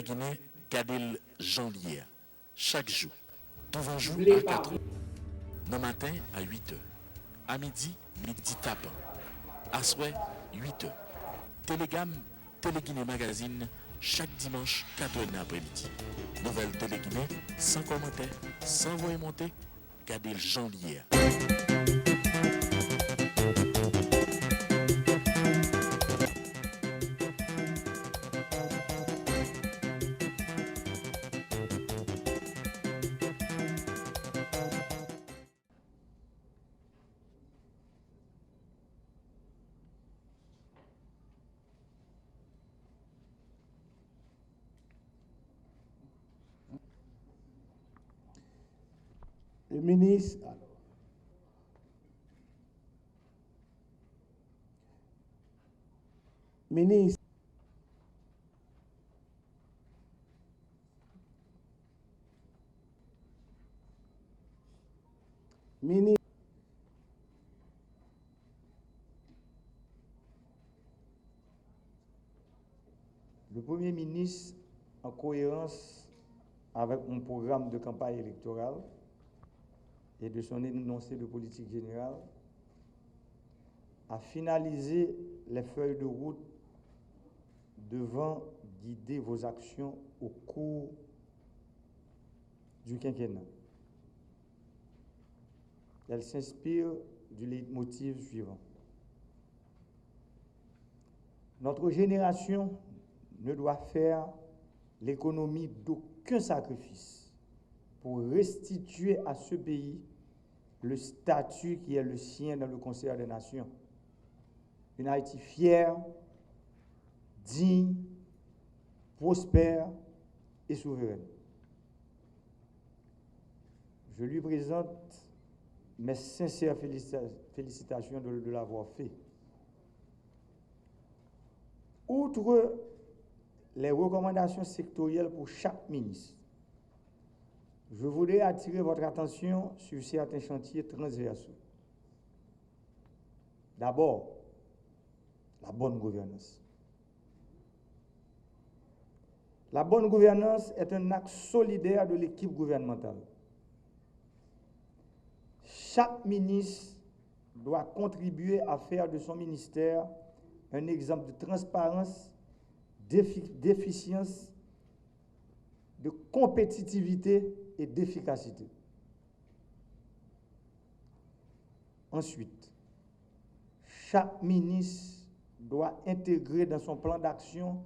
Guinée, Gadel Janvier. Chaque jour, devant jour à 4 heures. Le matin à 8 heures. À midi, midi tapant. À soir, 8 heures. Télégamme, Téléguinée Magazine, chaque dimanche, 4 heures d'après-midi. Nouvelle Téléguinée, sans commentaire, sans voix monter, Gadel Janvier. Le ministre, alors, ministre, ministre, le Premier ministre, en cohérence avec mon programme de campagne électorale et de son énoncé de politique générale, a finalisé les feuilles de route devant guider vos actions au cours du quinquennat. Elle s'inspire du leitmotiv suivant. Notre génération ne doit faire l'économie d'aucun sacrifice pour restituer à ce pays le statut qui est le sien dans le concert des nations. Une Haïti fière, digne, prospère et souveraine. Je lui présente mes sincères félicitations de l'avoir fait. Outre les recommandations sectorielles pour chaque ministre, je voudrais attirer votre attention sur certains chantiers transversaux. D'abord, la bonne gouvernance. La bonne gouvernance est un acte solidaire de l'équipe gouvernementale. Chaque ministre doit contribuer à faire de son ministère un exemple de transparence, d'efficience, de compétitivité et d'efficacité. Ensuite, chaque ministre doit intégrer dans son plan d'action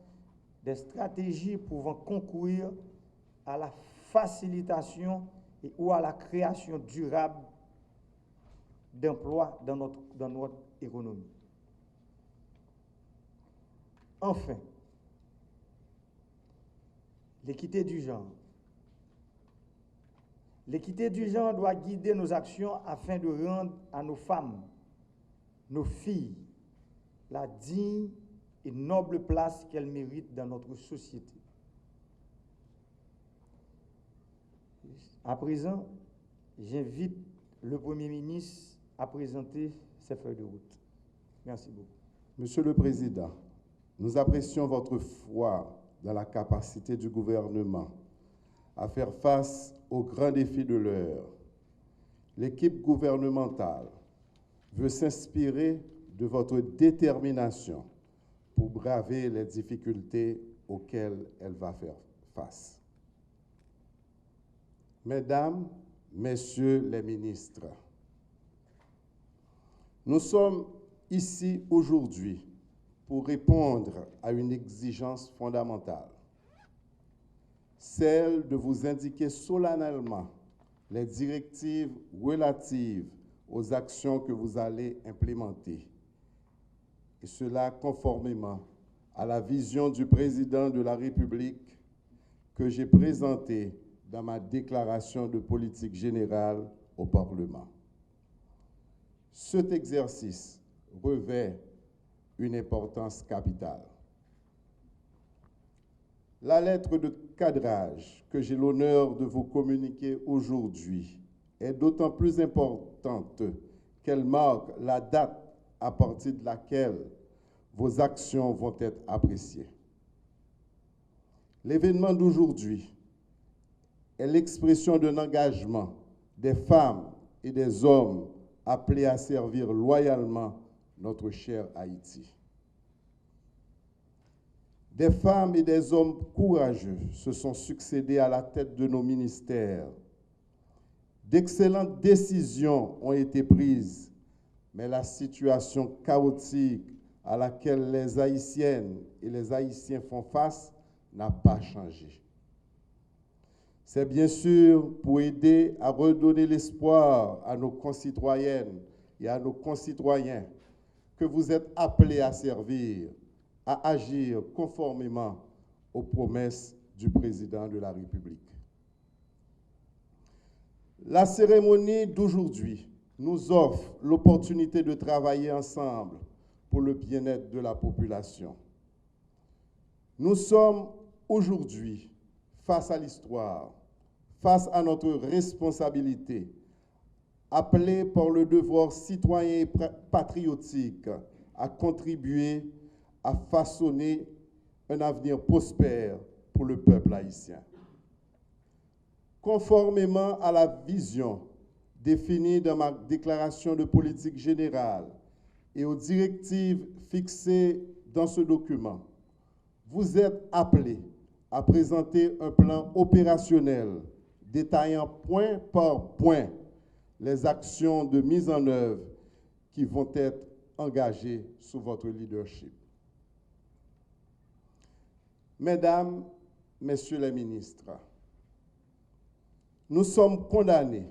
des stratégies pouvant concourir à la facilitation et ou à la création durable d'emplois dans notre économie. Enfin, l'équité du genre. L'équité du genre doit guider nos actions afin de rendre à nos femmes, nos filles, la digne et noble place qu'elles méritent dans notre société. À présent, j'invite le Premier ministre à présenter ses feuilles de route. Merci beaucoup. Monsieur le Président, nous apprécions votre foi dans la capacité du gouvernement à faire face aux grands défis de l'heure. L'équipe gouvernementale veut s'inspirer de votre détermination pour braver les difficultés auxquelles elle va faire face. Mesdames, Messieurs les ministres, nous sommes ici aujourd'hui pour répondre à une exigence fondamentale, celle de vous indiquer solennellement les directives relatives aux actions que vous allez implémenter, et cela conformément à la vision du président de la République que j'ai présentée dans ma déclaration de politique générale au Parlement. Cet exercice revêt une importance capitale. La lettre de cadrage que j'ai l'honneur de vous communiquer aujourd'hui est d'autant plus importante qu'elle marque la date à partir de laquelle vos actions vont être appréciées. L'événement d'aujourd'hui est l'expression d'un engagement des femmes et des hommes appelés à servir loyalement notre cher Haïti. Des femmes et des hommes courageux se sont succédés à la tête de nos ministères. D'excellentes décisions ont été prises, mais la situation chaotique à laquelle les Haïtiennes et les Haïtiens font face n'a pas changé. C'est bien sûr pour aider à redonner l'espoir à nos concitoyennes et à nos concitoyens que vous êtes appelés à servir, à agir conformément aux promesses du président de la République. La cérémonie d'aujourd'hui nous offre l'opportunité de travailler ensemble pour le bien-être de la population. Nous sommes aujourd'hui face à l'histoire, face à notre responsabilité, appelés par le devoir citoyen et patriotique à contribuer à façonner un avenir prospère pour le peuple haïtien. Conformément à la vision définie dans ma déclaration de politique générale et aux directives fixées dans ce document, vous êtes appelés à présenter un plan opérationnel détaillant point par point les actions de mise en œuvre qui vont être engagées sous votre leadership. Mesdames, Messieurs les ministres, nous sommes condamnés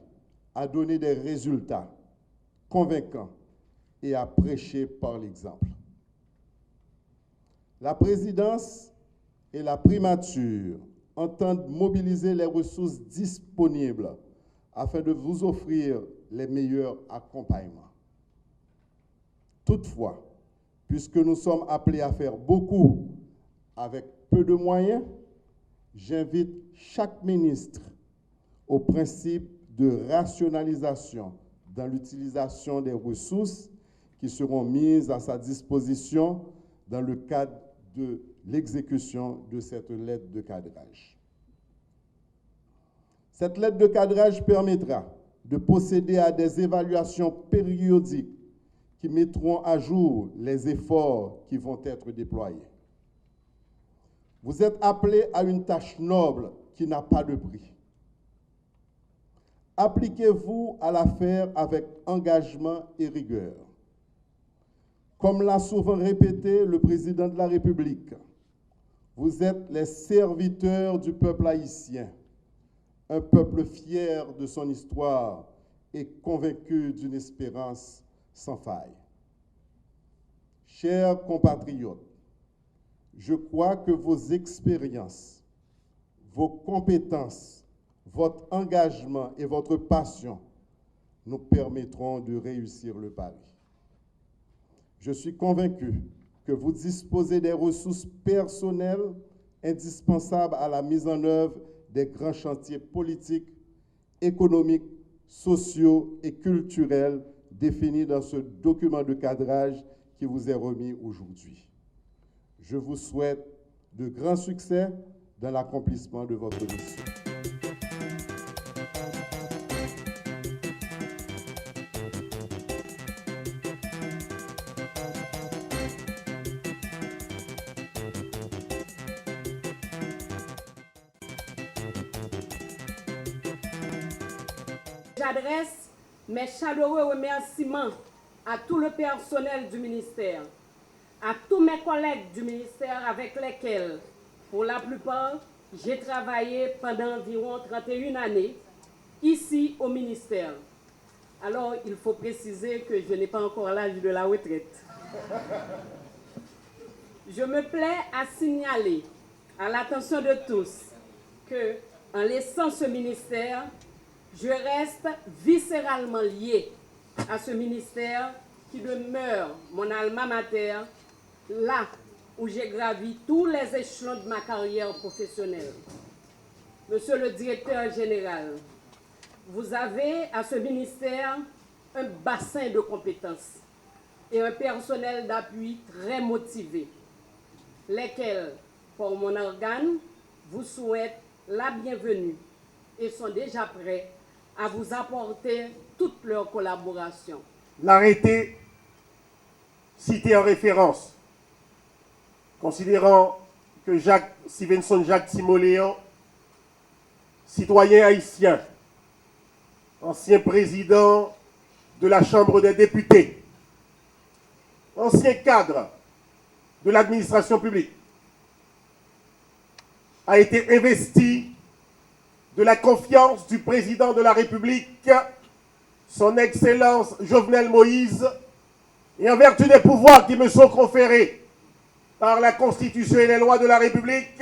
à donner des résultats convaincants et à prêcher par l'exemple. La présidence et la primature entendent mobiliser les ressources disponibles afin de vous offrir les meilleurs accompagnements. Toutefois, puisque nous sommes appelés à faire beaucoup avec peu de moyens, j'invite chaque ministre au principe de rationalisation dans l'utilisation des ressources qui seront mises à sa disposition dans le cadre de l'exécution de cette lettre de cadrage. Cette lettre de cadrage permettra de procéder à des évaluations périodiques qui mettront à jour les efforts qui vont être déployés. Vous êtes appelés à une tâche noble qui n'a pas de prix. Appliquez-vous à la faire avec engagement et rigueur. Comme l'a souvent répété le président de la République, vous êtes les serviteurs du peuple haïtien, un peuple fier de son histoire et convaincu d'une espérance sans faille. Chers compatriotes, je crois que vos expériences, vos compétences, votre engagement et votre passion nous permettront de réussir le pari. Je suis convaincu que vous disposez des ressources personnelles indispensables à la mise en œuvre des grands chantiers politiques, économiques, sociaux et culturels définis dans ce document de cadrage qui vous est remis aujourd'hui. Je vous souhaite de grands succès dans l'accomplissement de votre mission. J'adresse mes chaleureux remerciements à tout le personnel du ministère, à tous mes collègues du ministère avec lesquels, pour la plupart, j'ai travaillé pendant environ 31 années ici au ministère. Alors, il faut préciser que je n'ai pas encore l'âge de la retraite. Je me plais à signaler à l'attention de tous que, en laissant ce ministère, je reste viscéralement lié à ce ministère qui demeure mon alma mater, là où j'ai gravi tous les échelons de ma carrière professionnelle. Monsieur le directeur général, vous avez à ce ministère un bassin de compétences et un personnel d'appui très motivé, lesquels, pour mon organe, vous souhaitent la bienvenue et sont déjà prêts à vous apporter toute leur collaboration. L'arrêté cité en référence, considérant que Stevenson Jacques Timoléan, citoyen haïtien, ancien président de la Chambre des députés, ancien cadre de l'administration publique, a été investi de la confiance du président de la République, son Excellence Jovenel Moïse, et en vertu des pouvoirs qui me sont conférés par la Constitution et les lois de la République,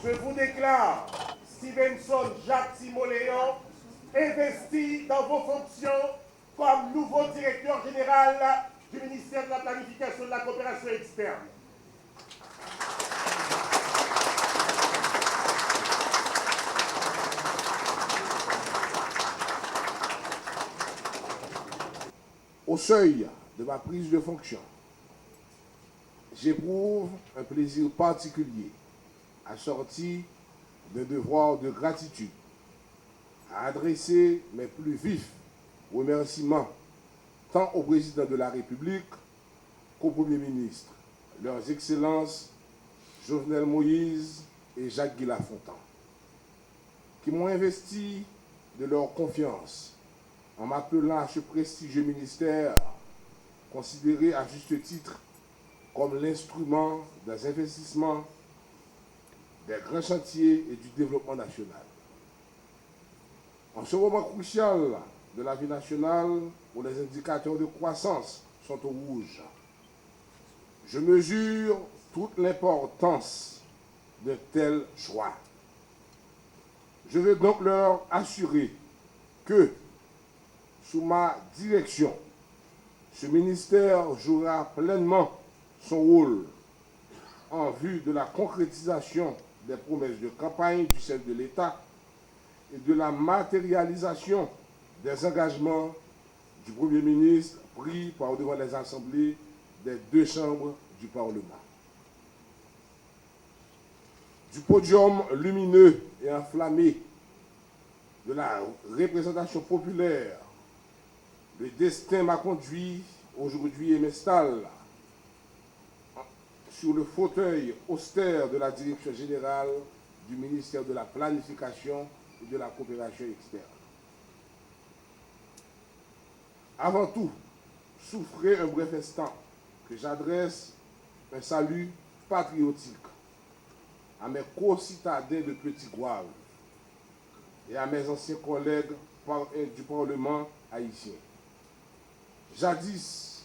je vous déclare Stevenson Jacques Timoléan investi dans vos fonctions comme nouveau directeur général du ministère de la Planification et de la Coopération externe. Au seuil de ma prise de fonction, j'éprouve un plaisir particulier assorti d'un devoir de gratitude à adresser mes plus vifs remerciements tant au président de la République qu'au Premier ministre, leurs excellences Jovenel Moïse et Jacques Guy-Lafontan, qui m'ont investi de leur confiance en m'appelant à ce prestigieux ministère considéré à juste titre comme l'instrument des investissements, des grands chantiers et du développement national. En ce moment crucial de la vie nationale, où les indicateurs de croissance sont au rouge, je mesure toute l'importance de tels choix. Je veux donc leur assurer que, sous ma direction, ce ministère jouera pleinement son rôle en vue de la concrétisation des promesses de campagne du chef de l'État et de la matérialisation des engagements du Premier ministre pris par devant les assemblées des deux chambres du Parlement. Du podium lumineux et enflammé de la représentation populaire, le destin m'a conduit aujourd'hui et m'installe sur le fauteuil austère de la direction générale du ministère de la Planification et de la Coopération externe. Avant tout, souffrez un bref instant que j'adresse un salut patriotique à mes co-citadins de Petit-Gouave et à mes anciens collègues du Parlement haïtien. Jadis,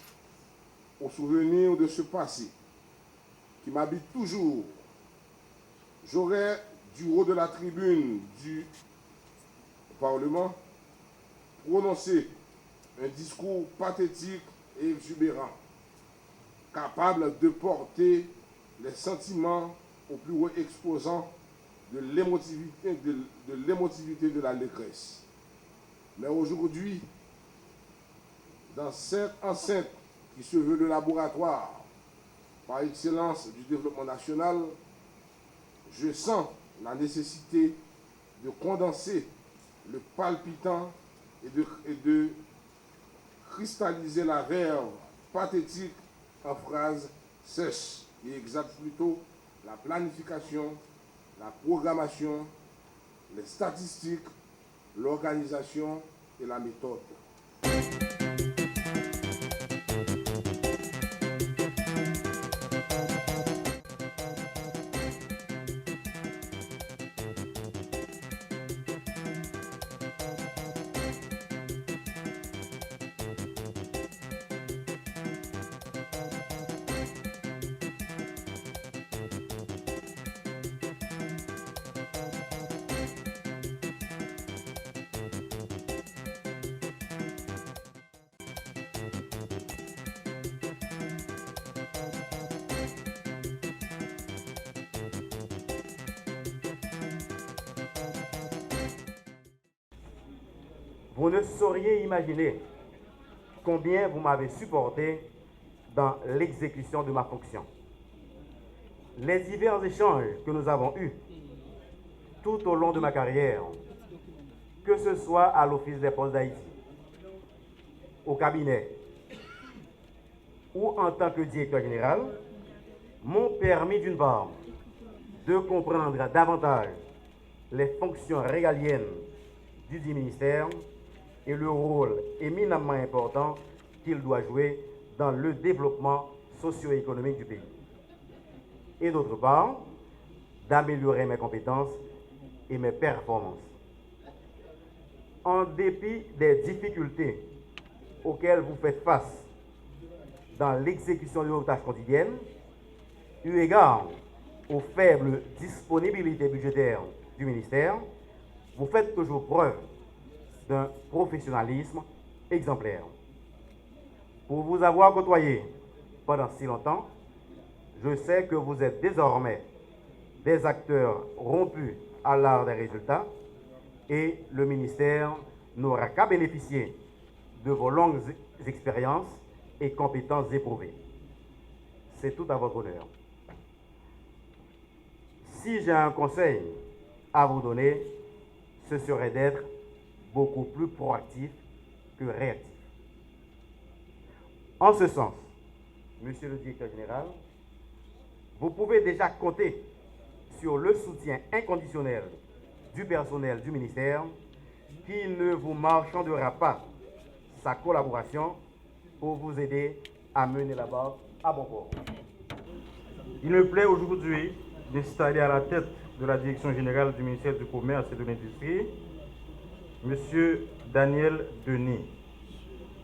au souvenir de ce passé qui m'habite toujours, j'aurais, du haut de la tribune du Parlement, prononcé un discours pathétique et exubérant, capable de porter les sentiments au plus haut exposant de l'émotivité de l'allégresse. Mais aujourd'hui, dans cette enceinte qui se veut le laboratoire par excellence du développement national, je sens la nécessité de condenser le palpitant et de cristalliser la verve pathétique en phrases sèches et exactes, plutôt la planification, la programmation, les statistiques, l'organisation et la méthode. Vous ne sauriez imaginer combien vous m'avez supporté dans l'exécution de ma fonction. Les divers échanges que nous avons eus tout au long de ma carrière, que ce soit à l'Office des Postes d'Haïti, au cabinet ou en tant que directeur général, m'ont permis d'une part de comprendre davantage les fonctions régaliennes du dit ministère et le rôle éminemment important qu'il doit jouer dans le développement socio-économique du pays. Et d'autre part, d'améliorer mes compétences et mes performances. En dépit des difficultés auxquelles vous faites face dans l'exécution de vos tâches quotidiennes, eu égard aux faibles disponibilités budgétaires du ministère, vous faites toujours preuve d'un professionnalisme exemplaire. Pour vous avoir côtoyé pendant si longtemps, je sais que vous êtes désormais des acteurs rompus à l'art des résultats et le ministère n'aura qu'à bénéficier de vos longues expériences et compétences éprouvées. C'est tout à votre honneur. Si j'ai un conseil à vous donner, ce serait d'être beaucoup plus proactif que réactif. En ce sens, Monsieur le Directeur général, vous pouvez déjà compter sur le soutien inconditionnel du personnel du ministère qui ne vous marchandera pas sa collaboration pour vous aider à mener la barque à bon port. Il me plaît aujourd'hui d'installer à la tête de la Direction générale du ministère du Commerce et de l'Industrie M. Daniel Denis,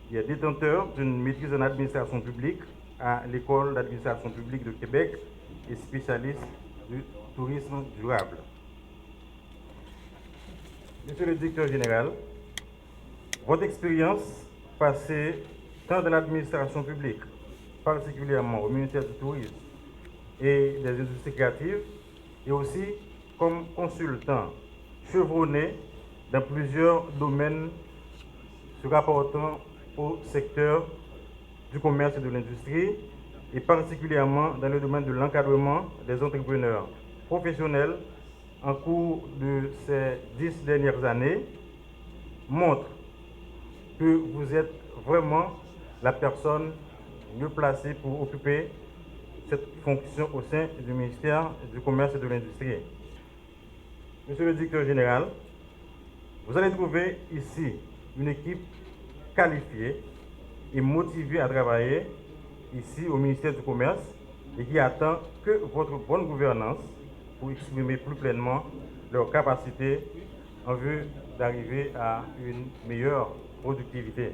qui est détenteur d'une maîtrise en administration publique à l'École d'administration publique de Québec et spécialiste du tourisme durable. Monsieur le Directeur général, votre expérience passée tant dans l'administration publique, particulièrement au ministère du Tourisme et des industries créatives, et aussi comme consultant chevronné dans plusieurs domaines se rapportant au secteur du commerce et de l'industrie, et particulièrement dans le domaine de l'encadrement des entrepreneurs professionnels en cours de ces 10 dernières années, montre que vous êtes vraiment la personne mieux placée pour occuper cette fonction au sein du ministère du Commerce et de l'Industrie. Monsieur le Directeur général, vous allez trouver ici une équipe qualifiée et motivée à travailler ici au ministère du Commerce et qui attend que votre bonne gouvernance pour exprimer plus pleinement leurs capacités en vue d'arriver à une meilleure productivité.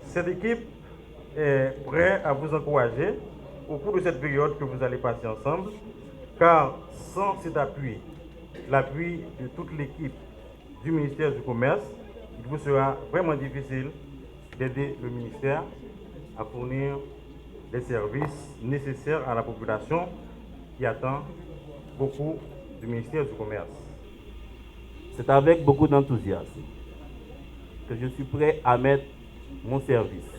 Cette équipe est prête à vous encourager au cours de cette période que vous allez passer ensemble, car sans cet appui, l'appui de toute l'équipe du ministère du Commerce, il vous sera vraiment difficile d'aider le ministère à fournir les services nécessaires à la population qui attend beaucoup du ministère du Commerce. C'est avec beaucoup d'enthousiasme que je suis prêt à mettre mon service,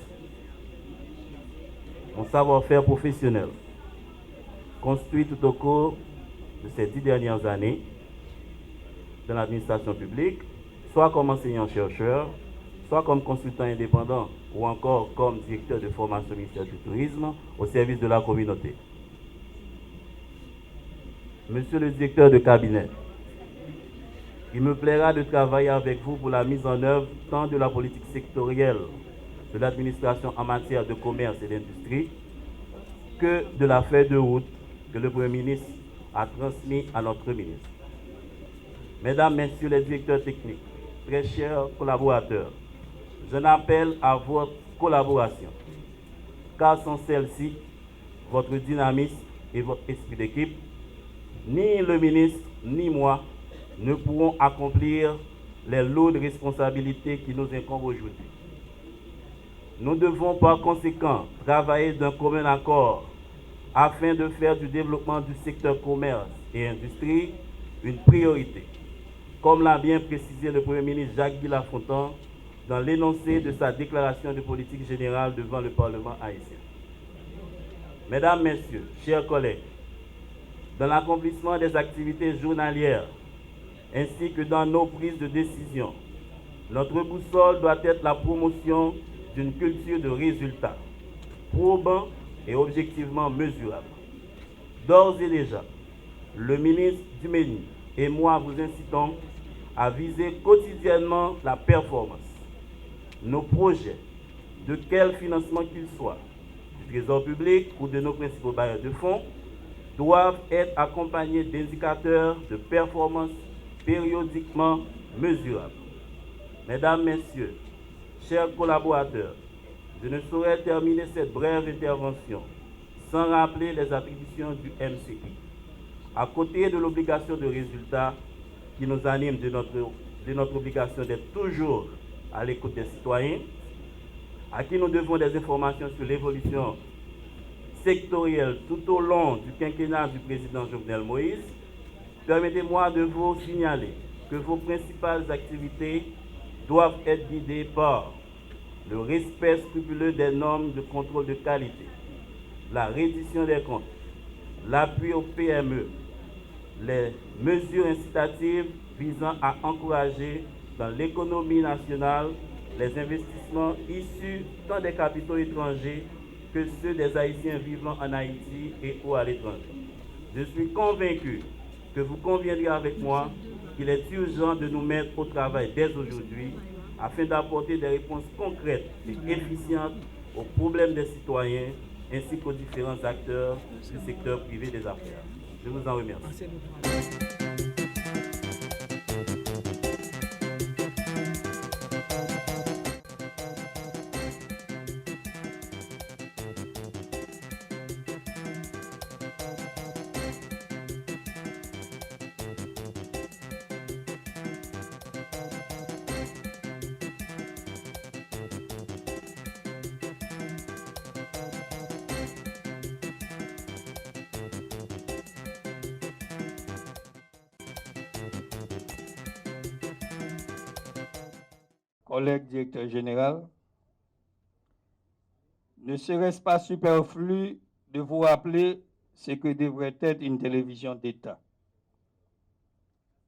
mon savoir-faire professionnel, construit tout au cours de ces 10 dernières années dans l'administration publique, soit comme enseignant-chercheur, soit comme consultant indépendant ou encore comme directeur de formation au ministère du Tourisme au service de la communauté. Monsieur le directeur de cabinet, il me plaira de travailler avec vous pour la mise en œuvre tant de la politique sectorielle de l'administration en matière de commerce et d'industrie que de la feuille de route que le Premier ministre a transmise à notre ministre. Mesdames, Messieurs les directeurs techniques, très chers collaborateurs, je n'appelle à votre collaboration, car sans celle-ci, votre dynamisme et votre esprit d'équipe, ni le ministre ni moi ne pourront accomplir les lourdes responsabilités qui nous incombent aujourd'hui. Nous devons par conséquent travailler d'un commun accord afin de faire du développement du secteur commerce et industrie une priorité, comme l'a bien précisé le Premier ministre Jacques Guy Lafontaine dans l'énoncé de sa déclaration de politique générale devant le Parlement haïtien. Mesdames, Messieurs, chers collègues, dans l'accomplissement des activités journalières ainsi que dans nos prises de décision, notre boussole doit être la promotion d'une culture de résultats, probants et objectivement mesurables. D'ores et déjà, le ministre Dumény et moi vous incitons à viser quotidiennement la performance. Nos projets, de quel financement qu'ils soient, du Trésor public ou de nos principaux bailleurs de fonds, doivent être accompagnés d'indicateurs de performance périodiquement mesurables. Mesdames, Messieurs, chers collaborateurs, je ne saurais terminer cette brève intervention sans rappeler les attributions du MCI. À côté de l'obligation de résultat qui nous anime de notre obligation d'être toujours à l'écoute des citoyens, à qui nous devons des informations sur l'évolution sectorielle tout au long du quinquennat du président Jovenel Moïse, permettez-moi de vous signaler que vos principales activités doivent être guidées par le respect scrupuleux des normes de contrôle de qualité, la reddition des comptes, l'appui aux PME, les mesures incitatives visant à encourager dans l'économie nationale les investissements issus tant des capitaux étrangers que ceux des Haïtiens vivant en Haïti et ou à l'étranger. Je suis convaincu que vous conviendrez avec moi qu'il est urgent de nous mettre au travail dès aujourd'hui afin d'apporter des réponses concrètes et efficientes aux problèmes des citoyens ainsi qu'aux différents acteurs du secteur privé des affaires. Je vous en remercie. Collègue directeur général, ne serait-ce pas superflu de vous rappeler ce que devrait être une télévision d'État?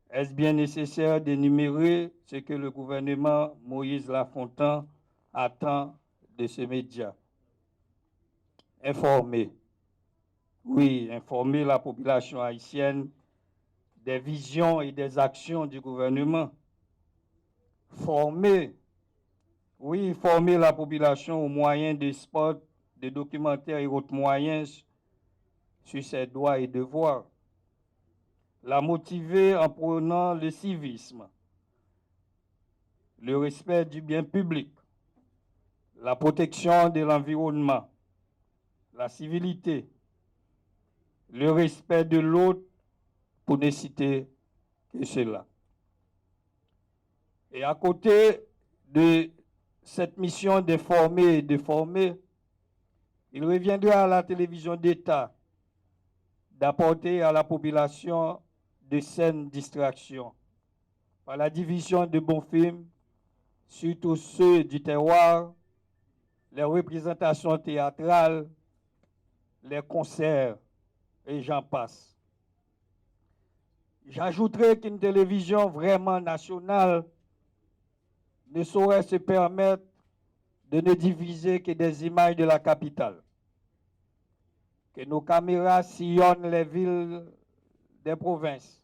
Est-ce bien nécessaire d'énumérer ce que le gouvernement Moïse Lafontaine attend de ce média? Informer, oui, informer la population haïtienne des visions et des actions du gouvernement. Former, oui, former la population aux moyens de spots, de documentaires et autres moyens sur ses droits et devoirs. La motiver en prônant le civisme, le respect du bien public, la protection de l'environnement, la civilité, le respect de l'autre, pour ne citer que cela. Et à côté de cette mission d'informer et de former, il reviendra à la télévision d'État d'apporter à la population de saines distractions par la division de bons films, surtout ceux du terroir, les représentations théâtrales, les concerts, et j'en passe. J'ajouterai qu'une télévision vraiment nationale ne saurait se permettre de ne diviser que des images de la capitale. Que nos caméras sillonnent les villes des provinces,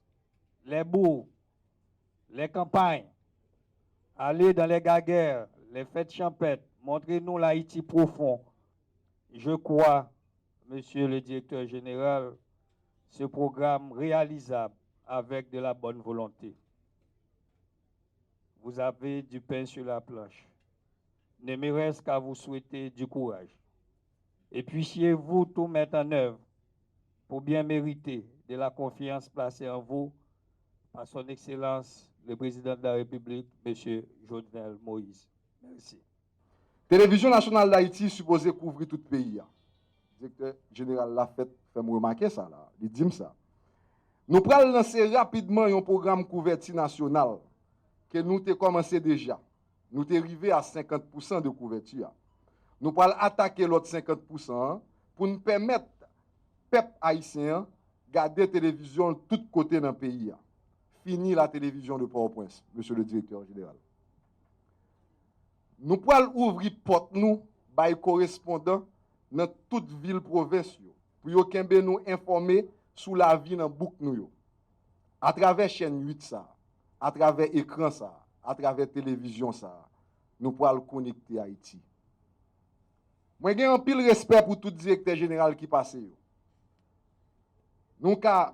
les bourgs, les campagnes, aller dans les gaguères, les fêtes champêtres, montrez-nous l'Haïti profond. Je crois, Monsieur le Directeur général, ce programme réalisable avec de la bonne volonté. Vous avez du pain sur la planche. Ne me reste qu'à vous souhaiter du courage. Et puissiez-vous tout mettre en œuvre pour bien mériter de la confiance placée en vous par son Excellence, le Président de la République, M. Jovenel Moïse. Merci. Télévision nationale d'Haïti supposée couvrir tout le pays. Le directeur général l'a fait me remarquer ça, là. Il dit ça. Nous allons lancer rapidement un programme couverture nationale que nous avons commencé déjà. nous sommes arrivés à 50% de couverture. Nous allons attaquer l'autre 50% pour nous permettre, peuple haïtien, garder la télévision de tous côtés dans le pays. Fini la télévision de Port-au-Prince, monsieur le directeur général. Nous allons ouvrir porte nous par les correspondants dans toute ville province pour nous informer sur la vie dans bouc nous à travers chaîne 8 ça, à travers écran ça, à travers télévision ça, nous pourrons connecter Haïti. Moi j'ai un pile respect pour tout directeur général qui passe. Nous pas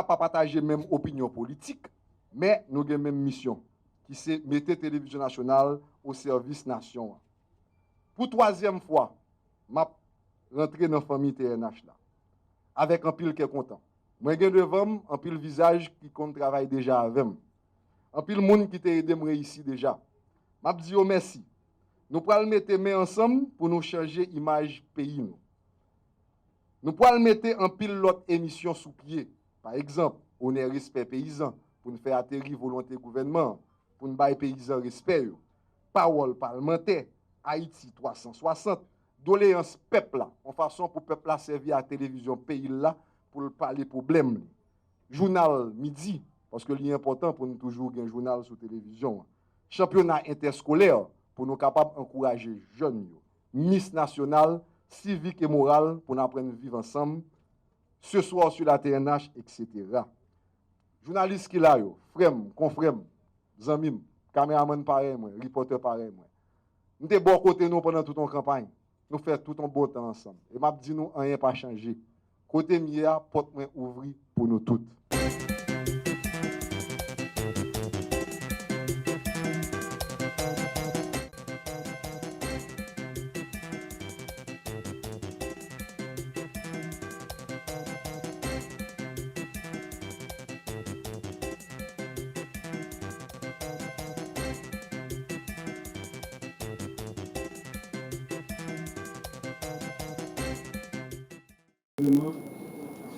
partager même opinion politique, mais nous avons même mission qui c'est mettre télévision nationale au service nation. Pour troisième fois, m'a rentré dans la famille TNH là avec un pile qui est content. Moi j'ai devant un pile visage qui compte travaille déjà avec moi. Un pile monde qui t'a aidé moi ici déjà. M'a dit merci. Nous pourrons mettre main ensemble pour nous changer image pays nous. Nous pourrons mettre en pile l'autre émission sous pied. Par exemple, on est respect paysan pour nous faire atterrir volonté gouvernement, pour nous bailler paysan respect. Parole parlementaire, Haïti 360, doléance peuple là, en façon pour peuple là servir à la télévision pays là pour parler problème. Journal midi, parce que l'important pour nous toujours un journal sur télévision. Championnat interscolaire pour nous capables d'encourager jeunes. Miss nationale, civique et morale pour nous apprendre à vivre ensemble. Ce soir sur la TNH, etc. Journaliste qui là, frère, confrère, zamim, caméraman pareil, reporter pareil. Nous sommes bon côté nous pendant toute une campagne. Nous faisons tout un beau temps ensemble. Et m'a dit nous, rien pas changé. Côté Mia, porte moins ouvri pour nous toutes.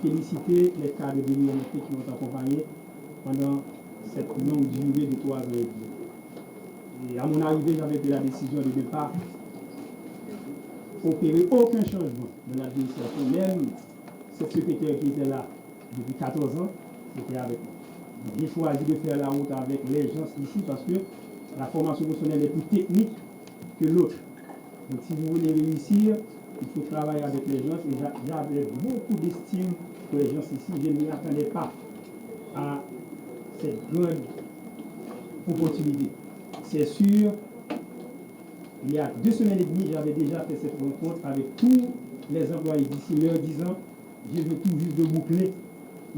Féliciter les cadres de l'UMP qui m'ont accompagné pendant cette longue durée de 3 ans et demi. Et à mon arrivée, j'avais pris la décision de ne pas opérer aucun changement dans l'administration. Même ce secrétaire qui était là depuis 14 ans, c'était avec moi. J'ai choisi de faire la route avec les gens ici parce que la formation professionnelle est plus technique que l'autre. Donc si vous voulez réussir, il faut travailler avec les gens. Et j'avais beaucoup d'estime pour les gens ici. Je ne m'y attendais pas à cette grande opportunité. C'est sûr, il y a 2 semaines et demie, j'avais déjà fait cette rencontre avec tous les employés d'ici, leur disant, je veux tout juste de boucler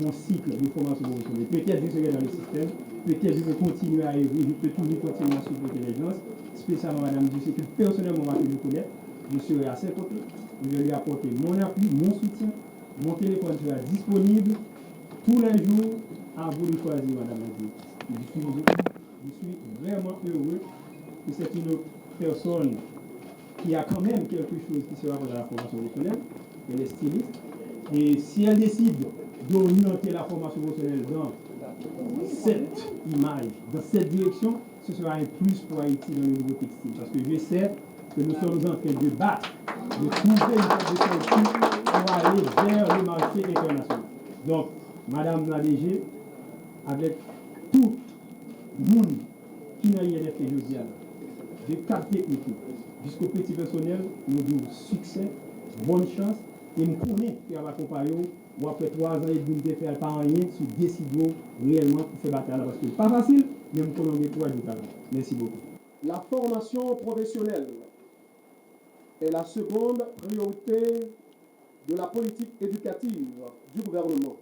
mon cycle de formation professionnelle. Peut-être je serai dans le système, peut-être je vais continuer à évoluer, je peux toujours continuer à supporter les gens, spécialement Mme Dussé, que personnellement je le connais. Je serai à ses côtés, je vais lui apporter mon appui, mon soutien. Mon téléphone sera disponible tous les jours à vous de choisir, Madame la Je suis vraiment heureux que c'est une personne qui a quand même quelque chose qui se rapporte à la formation professionnelle, elle est styliste. Et si elle décide d'orienter la formation professionnelle dans cette image, dans cette direction, ce sera un plus pour Haïti dans le niveau textile. Parce que je sais que nous sommes en train de battre, de trouver une sorte de solution pour aller vers le marché international. Donc, Madame la DG, avec tout le monde qui n'a rien fait aujourd'hui, de cadre technique jusqu'au petit personnel, nous disons succès, bonne chance, et nous connaissons qui va accompagner ou après 3 ans et demi de faire pas rien, sur décider réellement pour faire bataille parce que c'est pas facile, mais nous connaissons des poids du talent. Merci beaucoup. La formation professionnelle est la seconde priorité de la politique éducative du gouvernement.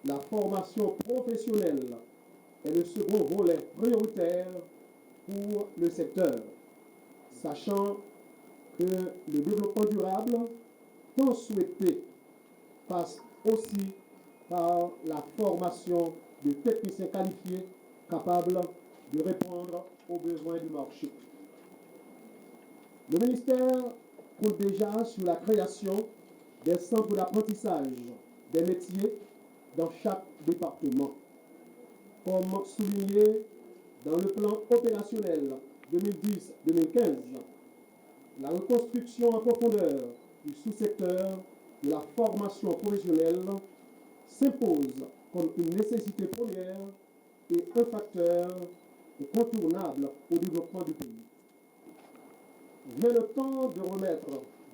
La formation professionnelle est le second volet prioritaire pour le secteur, sachant que le développement durable, tant souhaité, passe aussi par la formation de techniciens qualifiés capables de répondre aux besoins du marché. Le ministère compte déjà sur la création des centres d'apprentissage des métiers dans chaque département. Comme souligné dans le plan opérationnel 2010-2015, la reconstruction en profondeur du sous-secteur de la formation professionnelle s'impose comme une nécessité première et un facteur incontournable au développement du pays. Vient le temps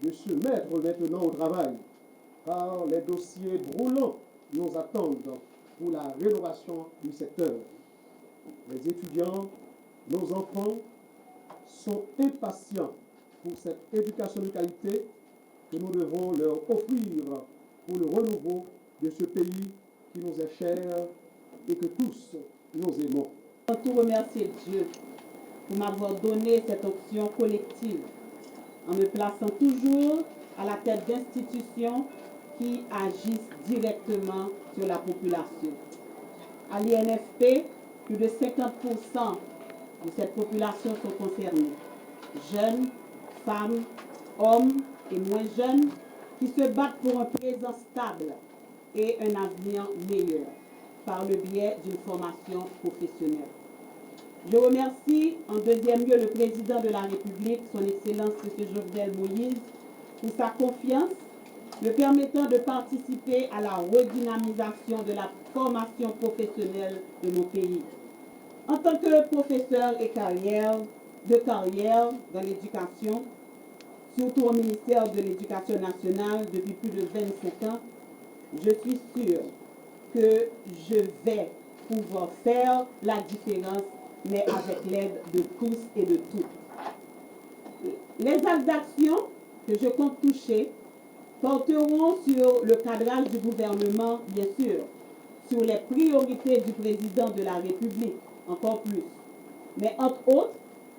de se mettre maintenant au travail, car les dossiers brûlants nous attendent pour la rénovation du secteur. Les étudiants, nos enfants, sont impatients pour cette éducation de qualité que nous devons leur offrir pour le renouveau de ce pays qui nous est cher et que tous nous aimons. Je veux tout remercier Dieu pour m'avoir donné cette option collective en me plaçant toujours à la tête d'institutions qui agissent directement sur la population. À l'INFP, plus de 50% de cette population sont concernés. Jeunes, femmes, hommes et moins jeunes qui se battent pour un présent stable et un avenir meilleur par le biais d'une formation professionnelle. Je remercie en deuxième lieu le président de la République, son Excellence M. Jovenel Moïse, pour sa confiance, me permettant de participer à la redynamisation de la formation professionnelle de mon pays. En tant que professeur de carrière dans l'éducation, surtout au ministère de l'Éducation nationale depuis plus de 25 ans, je suis sûre que je vais pouvoir faire la différence, mais avec l'aide de tous et de toutes. Les actes d'action que je compte toucher porteront sur le cadrage du gouvernement, bien sûr, sur les priorités du président de la République, encore plus. Mais entre autres,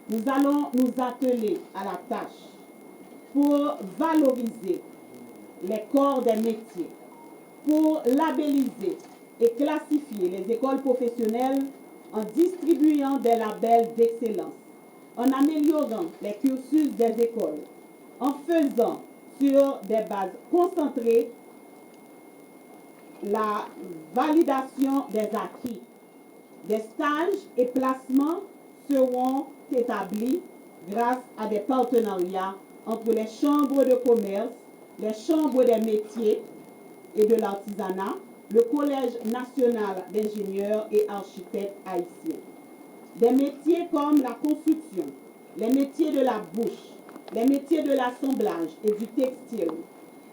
nous allons nous atteler à la tâche pour valoriser les corps des métiers, pour labelliser et classifier les écoles professionnelles en distribuant des labels d'excellence, en améliorant les cursus des écoles, en faisant sur des bases concentrées la validation des acquis. Des stages et placements seront établis grâce à des partenariats entre les chambres de commerce, les chambres des métiers et de l'artisanat, le Collège national d'ingénieurs et architectes haïtiens. Des métiers comme la construction, les métiers de la bouche, les métiers de l'assemblage et du textile,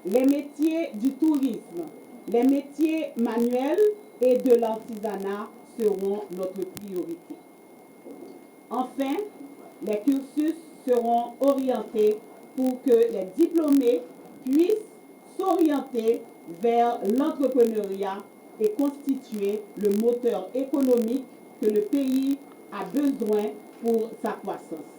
les métiers du tourisme, les métiers manuels et de l'artisanat seront notre priorité. Enfin, les cursus seront orientés pour que les diplômés puissent s'orienter vers l'entrepreneuriat et constituer le moteur économique que le pays a besoin pour sa croissance.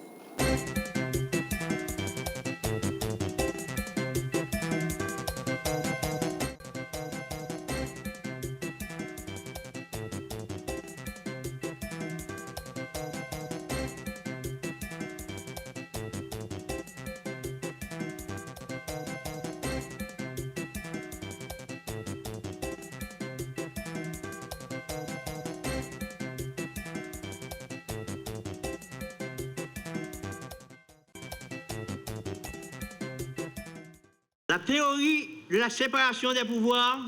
La théorie de la séparation des pouvoirs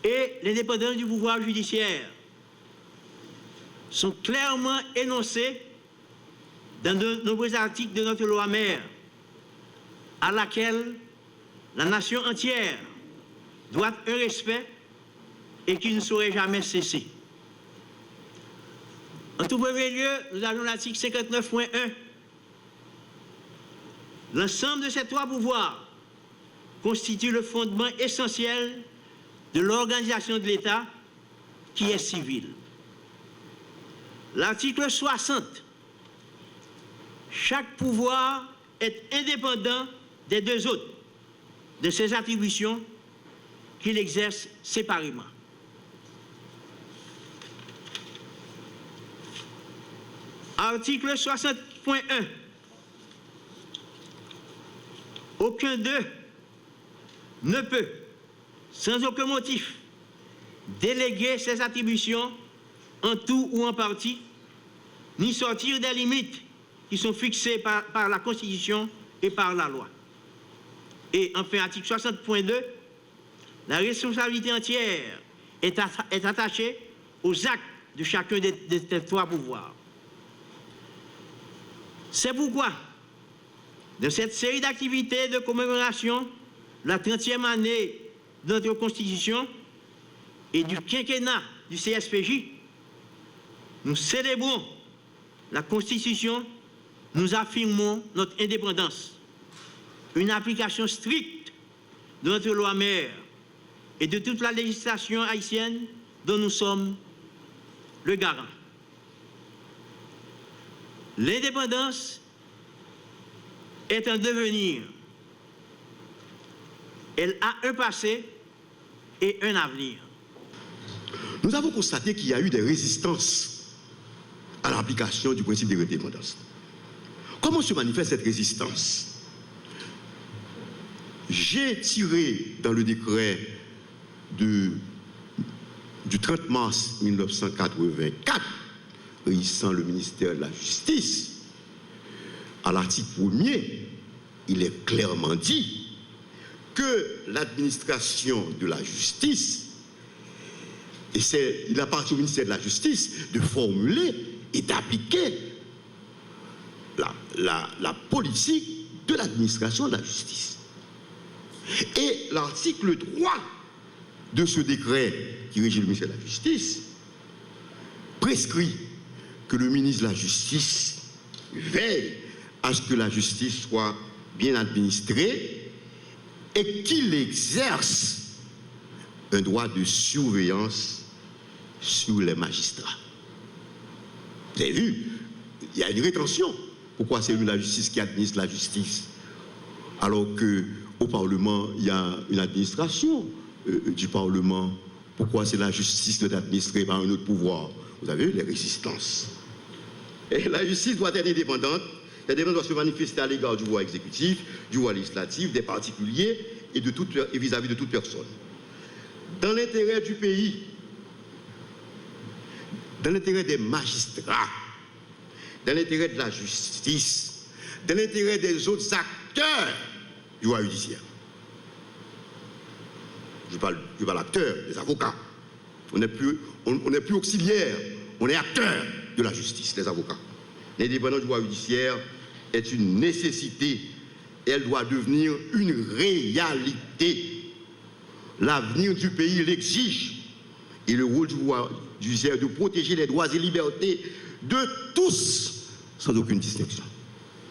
et l'indépendance du pouvoir judiciaire sont clairement énoncées dans de nombreux articles de notre loi mère, à laquelle la nation entière doit un respect et qui ne saurait jamais cesser. En tout premier lieu, nous avons l'article 59.1. L'ensemble de ces trois pouvoirs constitue le fondement essentiel de l'organisation de l'État qui est civile. L'article 60. Chaque pouvoir est indépendant des deux autres, de ses attributions qu'il exerce séparément. Article 60.1. Aucun d'eux ne peut, sans aucun motif, déléguer ses attributions en tout ou en partie, ni sortir des limites qui sont fixées par la Constitution et par la loi. Et enfin, article 60.2, la responsabilité entière est attachée aux actes de chacun des trois pouvoirs. C'est pourquoi, dans cette série d'activités de commémoration, la 30e année de notre Constitution et du quinquennat du CSPJ, nous célébrons la Constitution, nous affirmons notre indépendance, une application stricte de notre loi mère et de toute la législation haïtienne dont nous sommes le garant. L'indépendance est un devenir. Elle a un passé et un avenir. Nous avons constaté qu'il y a eu des résistances à l'application du principe de l'indépendance. Comment se manifeste cette résistance? J'ai tiré dans le décret du 30 mars 1984, régissant le ministère de la Justice, à l'article 1er, il est clairement dit que l'administration de la justice, et il appartient au ministère de la Justice de formuler et d'appliquer la politique de l'administration de la justice. Et l'article 3 de ce décret qui régit le ministère de la Justice prescrit que le ministre de la Justice veille à ce que la justice soit bien administrée et qu'il exerce un droit de surveillance sur les magistrats. Vous avez vu, il y a une rétention. Pourquoi c'est lui la justice qui administre la justice? Alors qu'au Parlement, il y a une administration du Parlement. Pourquoi c'est la justice qui est administrée par un autre pouvoir? Vous avez vu les résistances. Et la justice doit être indépendante. L'indépendance doit se manifester à l'égard du pouvoir exécutif, du pouvoir législatif, des particuliers et vis-à-vis de toute personne. Dans l'intérêt du pays, dans l'intérêt des magistrats, dans l'intérêt de la justice, dans l'intérêt des autres acteurs du pouvoir judiciaire. Je parle acteurs, les avocats. On n'est plus auxiliaire, on est acteur de la justice, les avocats. L'indépendance du pouvoir judiciaire est une nécessité et elle doit devenir une réalité. L'avenir du pays l'exige et le rôle du pouvoir judiciaire est de protéger les droits et libertés de tous, sans aucune distinction.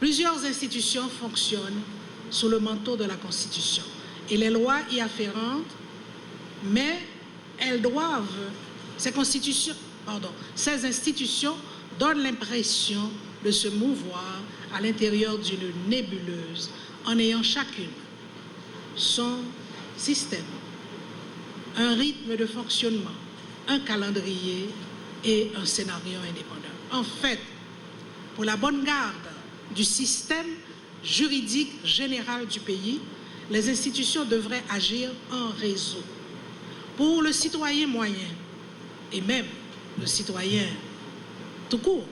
Plusieurs institutions fonctionnent sous le manteau de la Constitution et les lois y afférentes, mais elles doivent, ces institutions donnent l'impression de se mouvoir à l'intérieur d'une nébuleuse en ayant chacune son système, un rythme de fonctionnement, un calendrier et un scénario indépendant. En fait, pour la bonne garde du système juridique général du pays, les institutions devraient agir en réseau. Pour le citoyen moyen, et même le citoyen tout court,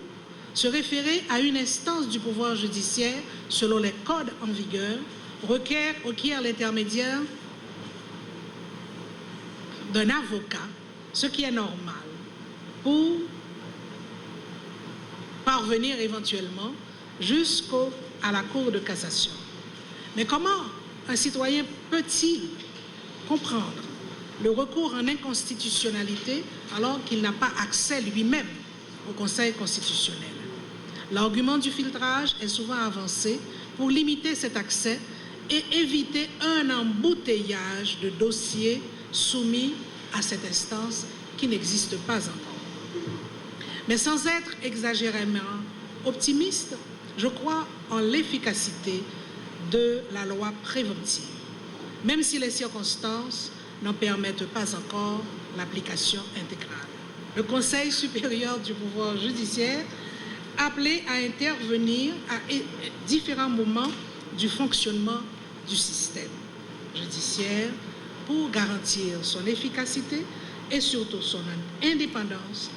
se référer à une instance du pouvoir judiciaire selon les codes en vigueur requiert l'intermédiaire d'un avocat, ce qui est normal, pour parvenir éventuellement jusqu'à la Cour de cassation. Mais comment un citoyen peut-il comprendre le recours en inconstitutionnalité alors qu'il n'a pas accès lui-même au Conseil constitutionnel? L'argument du filtrage est souvent avancé pour limiter cet accès et éviter un embouteillage de dossiers soumis à cette instance qui n'existe pas encore. Mais sans être exagérément optimiste, je crois en l'efficacité de la loi préventive, même si les circonstances n'en permettent pas encore l'application intégrale. Le Conseil supérieur du pouvoir judiciaire, appelé à intervenir à différents moments du fonctionnement du système judiciaire pour garantir son efficacité et surtout son indépendance,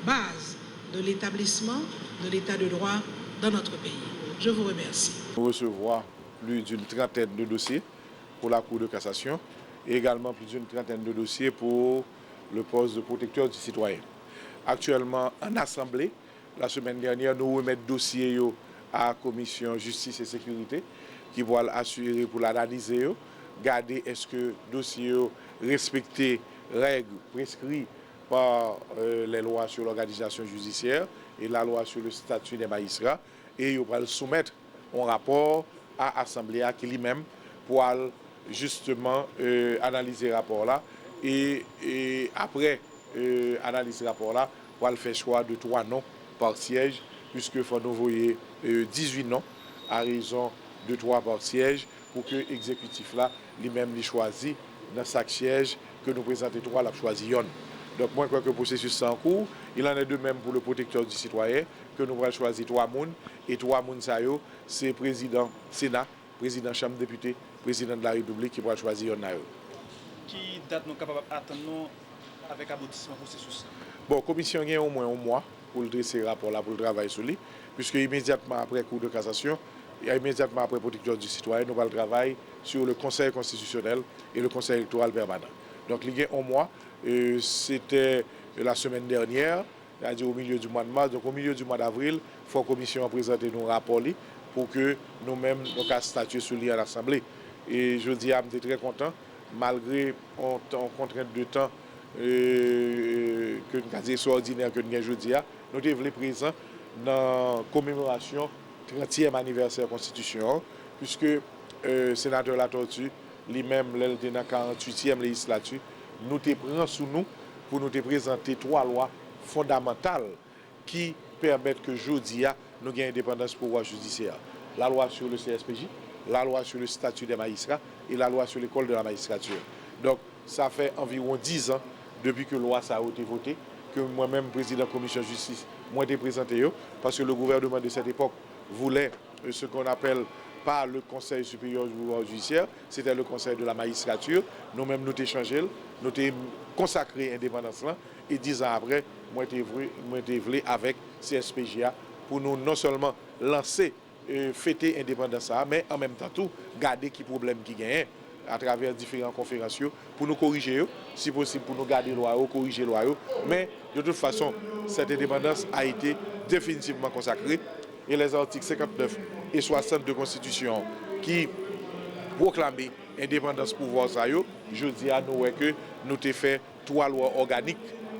base de l'établissement de l'état de droit dans notre pays. Je vous remercie. Nous recevons plus d'une trentaine de dossiers pour la Cour de cassation et également plus d'une trentaine de dossiers pour le poste de protecteur du citoyen. Actuellement, en Assemblée, la semaine dernière, nous remettons dossier à la Commission Justice et Sécurité qui va assurer pour l'analyser, garder est-ce que le dossier respecte les règles prescrites par les lois sur l'organisation judiciaire et la loi sur le statut des magistrats et il va le soumettre en rapport à l'Assemblée qui lui-même pour justement analyser le rapport-là et après analyser le rapport-là, pour faire choix de 3 noms par siège puisque il faut nous envoyer 18 noms à raison de 3 par siège pour que l'exécutif là lui-même les choisit dans chaque siège que nous présentons 3 la choisi yon. Donc moi je crois que le processus est en cours. Il en est de même pour le protecteur du citoyen que nous allons choisir 3 personnes et 3 personnes c'est président Sénat, président Chambre des députés, président de la République qui va choisir yon. Qui date nous capable d'attendre avec aboutissement processus? Bon, commission a au moins un mois pour le dresser le rapport là pour le travail sur lui puisque immédiatement après Cour de cassation et immédiatement après protecteur du citoyen, nous allons travailler sur le Conseil constitutionnel et le Conseil électoral permanent. Donc, il y a un mois, c'était la semaine dernière, c'est-à-dire au milieu du mois de mars. Donc, au milieu du mois d'avril, il faut que la commission présente nos rapports pour que nous-mêmes, nous puissions statuer sur lui à l'Assemblée. Et je dis, je suis très content, malgré une contrainte de temps que nous avons extraordinaire que nous avons aujourd'hui, nous sommes présents dans la commémoration 30e anniversaire de la Constitution, puisque le sénateur Latortue, lui-même, dans la 48e législature, nous te prend sous nous pour nous te présenter 3 lois fondamentales qui permettent que aujourd'hui, nous ayons indépendance du pouvoir judiciaire. La loi sur le CSPJ, la loi sur le statut des magistrats et la loi sur l'école de la magistrature. Donc, ça fait environ 10 ans depuis que la loi a été votée, que moi-même, président de la commission de justice, moi été présenté, parce que le gouvernement de cette époque voulait ce qu'on appelle pas le Conseil supérieur du pouvoir judiciaire, c'était le Conseil de la magistrature. Nous-mêmes, nous avons changé, nous avons consacré l'indépendance là, et 10 ans après, moi été venu avec CSPJA pour nous non seulement lancer, fêter l'indépendance, mais en même temps tout, garder qui problème qui gagne à travers différentes conférences pour nous corriger, si possible pour nous garder loi, corriger loi. Mais de toute façon, cette indépendance a été définitivement consacrée. Et les articles 59 et 60 de la Constitution qui proclamaient l'indépendance pouvoir, je dis à nous que nous avons fait 3 lois organiques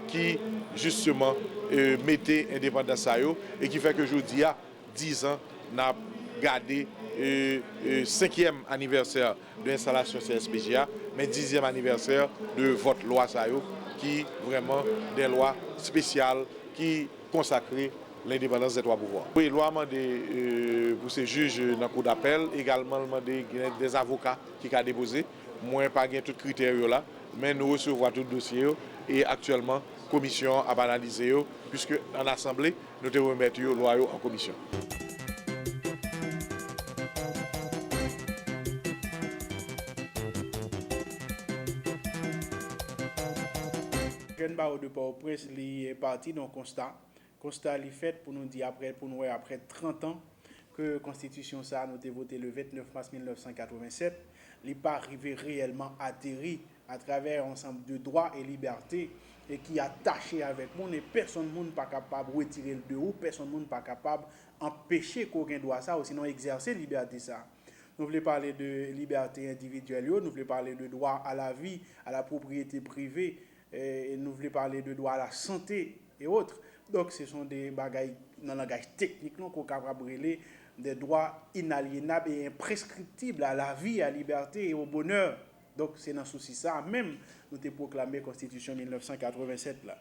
qui justement mettaient l'indépendance et qui fait que je dis à 10 ans, nous avons gardé 5e anniversaire de l'installation CSPJA, mais 10e anniversaire de votre loi qui vraiment des lois spéciales qui consacrent l'indépendance des 3 pouvoirs. Oui, loi demandé pour ces juges dans la cour d'appel, également demandé des avocats qui ont déposé. Moi, pas tous les critères là, mais nous recevons tout le dossier et actuellement, la commission a analysé, puisque en l'Assemblée, nous devons remettre la loi en commission. Jeune Barreau de Port-au-Prince est parti dans le constat. Constat est fait pour nous dire après 30 ans que la Constitution ça a été votée le 29 mars 1987, il n'est pas arrivé réellement atterri à travers un ensemble de droits et libertés et qui a taché avec nous et personne n'est pas capable de retirer le de haut, personne n'est pas capable d'empêcher qu'aucun droit ça ou sinon exercer la liberté ça. Nous voulons parler de liberté individuelle, nous voulons parler de droit à la vie, à la propriété privée, et nous voulons parler de droit à la santé et autres. Donc, ce sont des bagailles dans le langage technique qu'on est capable de brûler, des droits inaliénables et imprescriptibles à la vie, à la liberté et au bonheur. Donc, c'est dans ce souci ça, même nous avons proclamé la Constitution 1987. Là.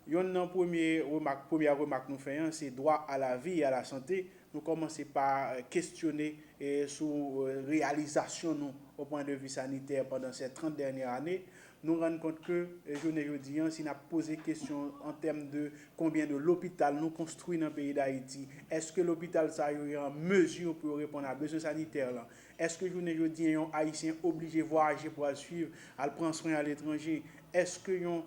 Une première remarque nous faisons, c'est droit à la vie et à la santé. Nous commençons par questionner sur la réalisation nous, au point de vue sanitaire pendant ces 30 dernières années. Nous rendons compte que, aujourd'hui, si nous avons posé question en termes de combien de l'hôpital nous construisons dans le pays d'Haïti, est-ce que l'hôpital est en mesure pour répondre à besoins sanitaires là? Est-ce que aujourd'hui, les Haïtiens obligés de voyager pour suivre, à prendre soin à l'étranger? Est-ce que les gens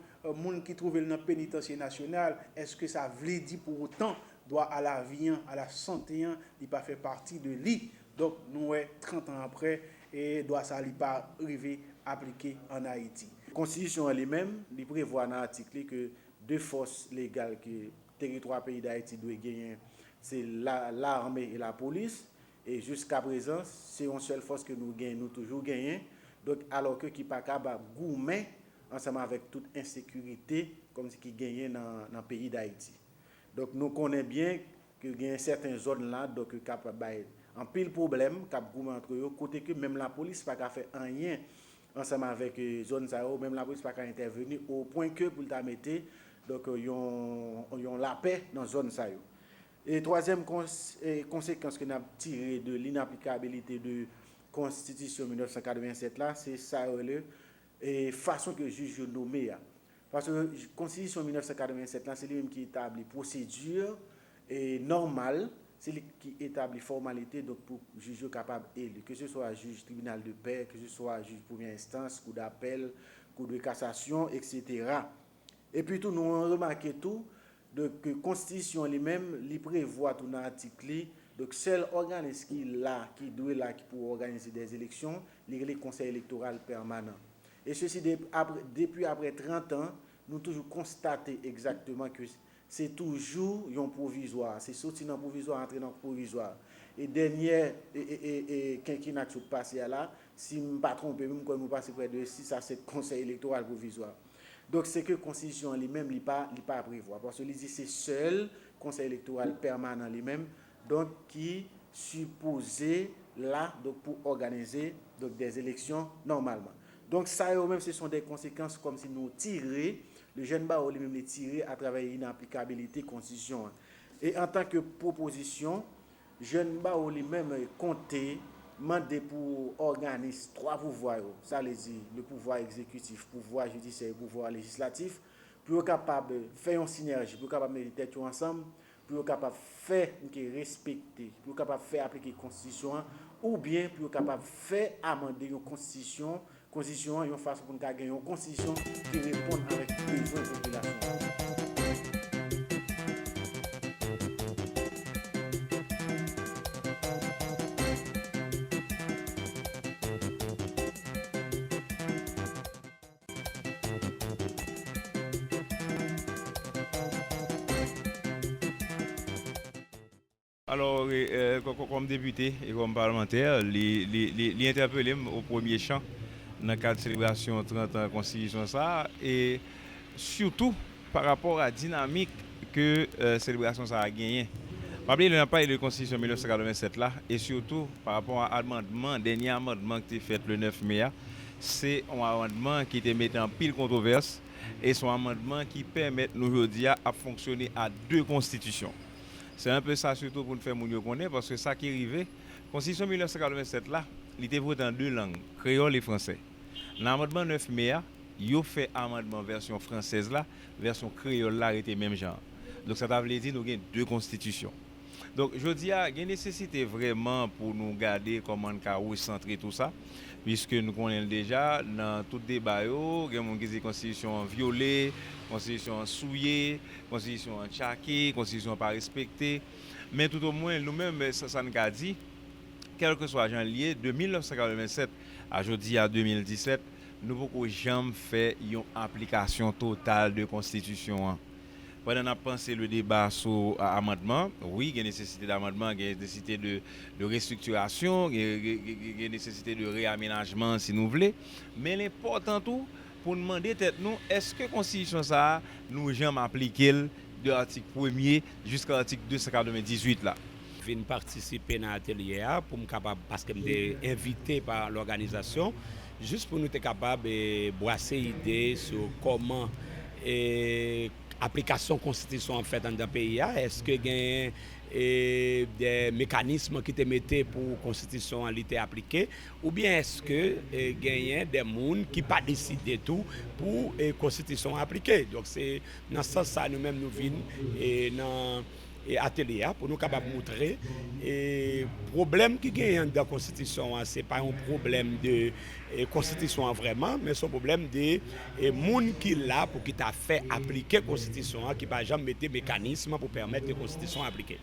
qui trouvent dans le pénitencier national, est-ce que ça veut dire pour autant droit à la vie, à la santé, il pas fait partie de lui. Donc, nous, 30 ans après, et droit ça n'est pas arrivé appliqué en Haïti. La Constitution elle-même, il prévoit dans l'article que deux forces légales que le territoire pays d'Haïti doit gagner, c'est l'armée et la police. Et jusqu'à présent, c'est une seule force que nous gagnons, nous toujours gagnons. Donc, alors que qui pas capable de goumer ensemble avec toute insécurité, comme ce qui gagne dans le pays d'Haïti. Donc, nous connaissons bien qu'il y a certaines zones là, donc capable en pile problème, cap goumer entre eux, côté que même la police pas qu'à faire rien ensemble avec zone ça, même la police pas qu'à intervenir au point que pour la mettre, donc ils la paix dans zone ça. Et troisième conséquence que nous avons tiré de l'inapplicabilité de Constitution 1987 là, c'est ça et façon que le juge nommé. Parce que la Constitution 1987 là, c'est lui-même qui établit procédure et normale, c'est lui qui établit formalité donc pour juge capable élu, que ce soit juge tribunal de paix, que ce soit juge première instance, cour d'appel, cour de cassation, etc. Et puis tout nous avons remarqué tout. Donc, la Constitution elle-même, il prévoit tout dans l'article. Donc, seul organisme qui doit là pour organiser des élections, c'est le Conseil électoral permanent. Et ceci, depuis après 30 ans, nous avons toujours constaté exactement que c'est toujours un provisoire. C'est sorti dans le provisoire, entrer dans le provisoire. Et dernier quinquennat qui passé là, si je ne me pas trompé, même quand nous passons près de 6 à 7 conseils électoraux provisoires. Donc, c'est que la Constitution elle-même n'est pas à prévoir. Parce que c'est seul Conseil électoral permanent lui-même donc, qui supposé là donc, pour organiser donc, des élections normalement. Donc, ça eux-mêmes, ce sont des conséquences comme si nous tirions, le jeune Bao lui-même les tirer à travers l'inapplicabilité de la Constitution. Et en tant que proposition, jeune Bao lui-même compté mandé pour organiser 3 pouvoirs, ça les dit, le pouvoir exécutif, pouvoir judiciaire et pouvoir législatif, pour être capable de faire une synergie, pour être capable de mettre les têtes ensemble, pour être capable de faire respecter, pour être capable de faire appliquer la Constitution, ou bien pour être capable de faire amender une Constitution, une façon pour nous gagner une Constitution qui répond avec les besoins de la population. Alors, comme député et comme parlementaire, il interpellé au premier champ dans le cadre de célébration 30 ans de la Constitution ça, et surtout par rapport à la dynamique que la célébration ça a gagné. Il n'a pas eu de Constitution 1987 là, et surtout par rapport à l'amendement, dernier amendement qui a été fait le 9 mai, c'est un amendement qui était mis en pile controverse, et c'est un amendement qui permet nous aujourd'hui à fonctionner à 2 constitutions. C'est un peu ça surtout pour nous faire nous connaître parce que ça qui est arrivé, la Constitution 1987 là, il était voté en 2 langues, créole et français. Dans l'amendement 9 mai, il a fait amendement version française là, version créole là était même genre. Donc ça veut dire que nous avons 2 constitutions. Donc je dis il y a une nécessité vraiment pour nous garder comment on peut recentrer tout ça, puisque nous connaissons déjà dans tout débat, il y a des gens qui disent constitution violée, constitution souillée, constitution tchaquée, constitution pas respectée. Mais tout au moins, nous-mêmes, ça nous a dit, quel que soit janvier, de 1987 à aujourd'hui à 2017, nous n'avons jamais fait une application totale de la Constitution. Pendant qu'on a pensé le débat sur l'amendement, oui, il y a une nécessité d'amendement, il y a une nécessité de restructuration, il y a une nécessité de réaménagement si nous voulons. Mais l'important tout, pour nous demander nous, est-ce que la Constitution ça nous jamais appliqué de l'article 1er jusqu'à l'article 298 là? Je viens participer à l'atelier pour me capable parce que je suis invité par l'organisation juste pour nous être capable de brasser idée sur comment application constitution en fait dans le pays. Est-ce que il y a des mécanismes qui te mettent pour la constitution été appliquée ou bien est-ce que il y a des gens qui pas décidé tout pour la constitution appliquée. Donc c'est dans ce sens ça nous-mêmes nous venons et dans atelier pour nous capables de montrer et problème qui gagne dans la constitution c'est pas un problème de constitution vraiment mais c'est un problème de monde qui là pour qui t'a fait appliquer constitution qui va jamais mettre mécanisme pour permettre la constitution appliquée.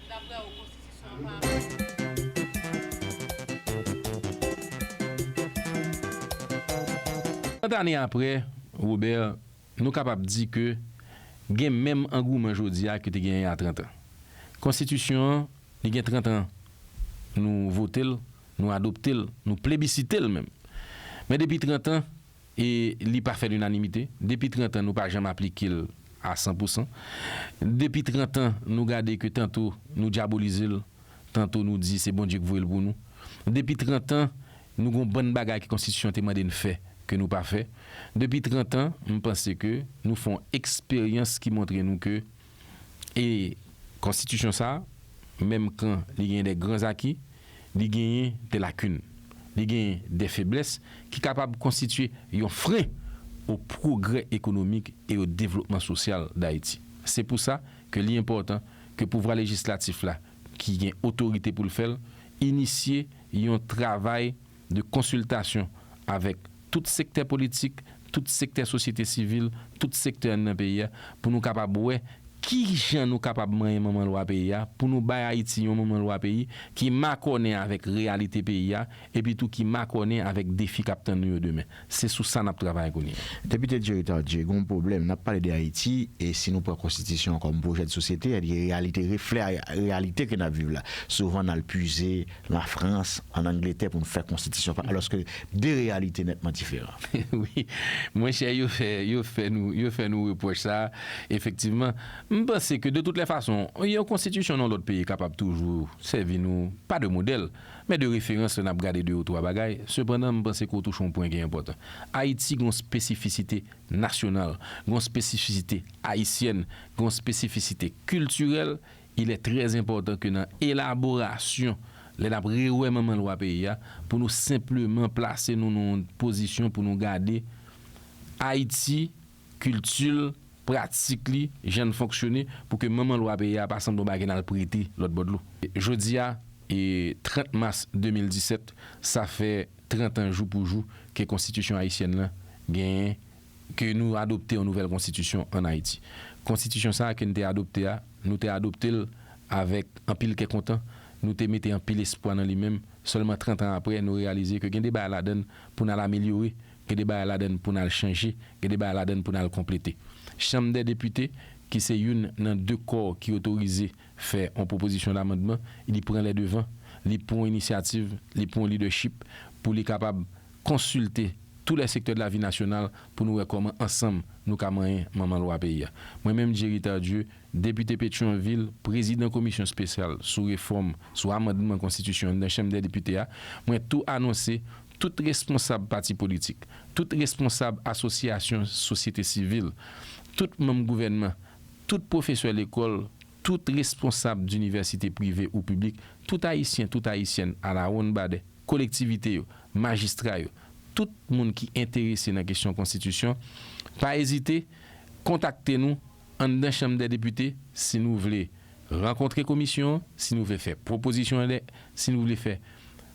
Tant année après, Robert, nous sommes capables de dire que il y a même engouement aujourd'hui que tu gagné à 30 ans. Constitution, il y a 30 ans. Nous votons, nous adoptons, nous plébiscitons même. Mais depuis 30 ans, il n'y a pas fait l'unanimité. Depuis 30 ans, nous n'avons pas jamais appliqué à 100%. Depuis 30 ans, nous regardons que tantôt nous diabolisons, tantôt nous disons c'est bon Dieu que vous voulez pour nous. Depuis 30 ans, nous avons une bonne bagaille que la Constitution a demandé de faire. Que nous pas fait. Depuis 30 ans, je pense que nous faisons expérience qui montre nous que et constitution ça, même quand il y a des grands acquis, il y a des lacunes, il y a des faiblesses qui sont capables de constituer un frein au progrès économique et au développement social d'Haïti. C'est pour ça que l'important que le pouvoir législatif là, qui a autorité pour le faire, initier un travail de consultation avec tout secteur politique, tout secteur société civile, tout secteur dans le pays, pour nous capables de qui gens nous capables de moment loi pays pour nous bailler Haïti un moment loi pays qui m'accordé avec réalité pays et puis tout qui m'accordé avec défi captain nous demain. C'est sous ça n'a travail connait. Député directeur, j'ai un problème, n'a parlé de Haïti et si nous prenons constitution comme projet de société, il y a des réalités reflètent la réalité que nous vivons là. Souvent on a puisé la France, en Angleterre pour nous faire constitution alors que des réalités nettement différentes. Oui. Moi cher yo fait nous reproche ça effectivement. Je pense que de toutes les façons, il y a une constitution dans l'autre pays capable toujours servir nous, pas de modèle, mais de référence, on a regardé deux ou trois bagailles. Cependant, je pense qu'on touche un point qui est important. Haïti a une spécificité nationale, une spécificité haïtienne, une spécificité culturelle. Il est très important que dans l'élaboration, l'élaboration loi pays, pour nous simplement placer nous dans une position pour nous garder Haïti, culture, pratique jeune fonctionner pour que maman loi pays pas semble bagay dans le prêter l'autre bord de l'eau. Jeudi et 30 mars 2017, ça fait 31 jours pour jour que la constitution haïtienne là gagne que nous adopté une nouvelle constitution en Haïti. Constitution ça que nous adopté avec un pile qui est content, nous te metté un pile espoir dans lui-même. Seulement 30 ans après nous réaliser que gain des bail la donne pour nous l'améliorer, que des bail la donne pour nous changer, que des bail la donne pour nous compléter. Chambre des députés, qui c'est une dans deux corps qui autorisé faire une proposition d'amendement, il prend les devants, il prend initiative, il prend leadership pour les capable consulter tous les secteurs de la vie nationale pour nous voir comment ensemble nous camoyen maman loi pays. Moi-même Jerita Dieu, député Pétionville, président commission spéciale sous réforme, sous amendement constitutionnel dans la Chambre des députés, moi tout annoncé tout responsable parti politique, tout responsable association société civile, tout membre gouvernement, tout professeur d'école, tout responsable d'université privée ou publique, tout haïtien, toute haïtienne à la Ronde-Bade, collectivité, magistrat, tout le monde qui est intéressé dans la question de la Constitution, pas hésiter, contactez-nous en dans la Chambre des députés si nous voulons rencontrer commission, si nous voulons faire proposition, si nous voulons faire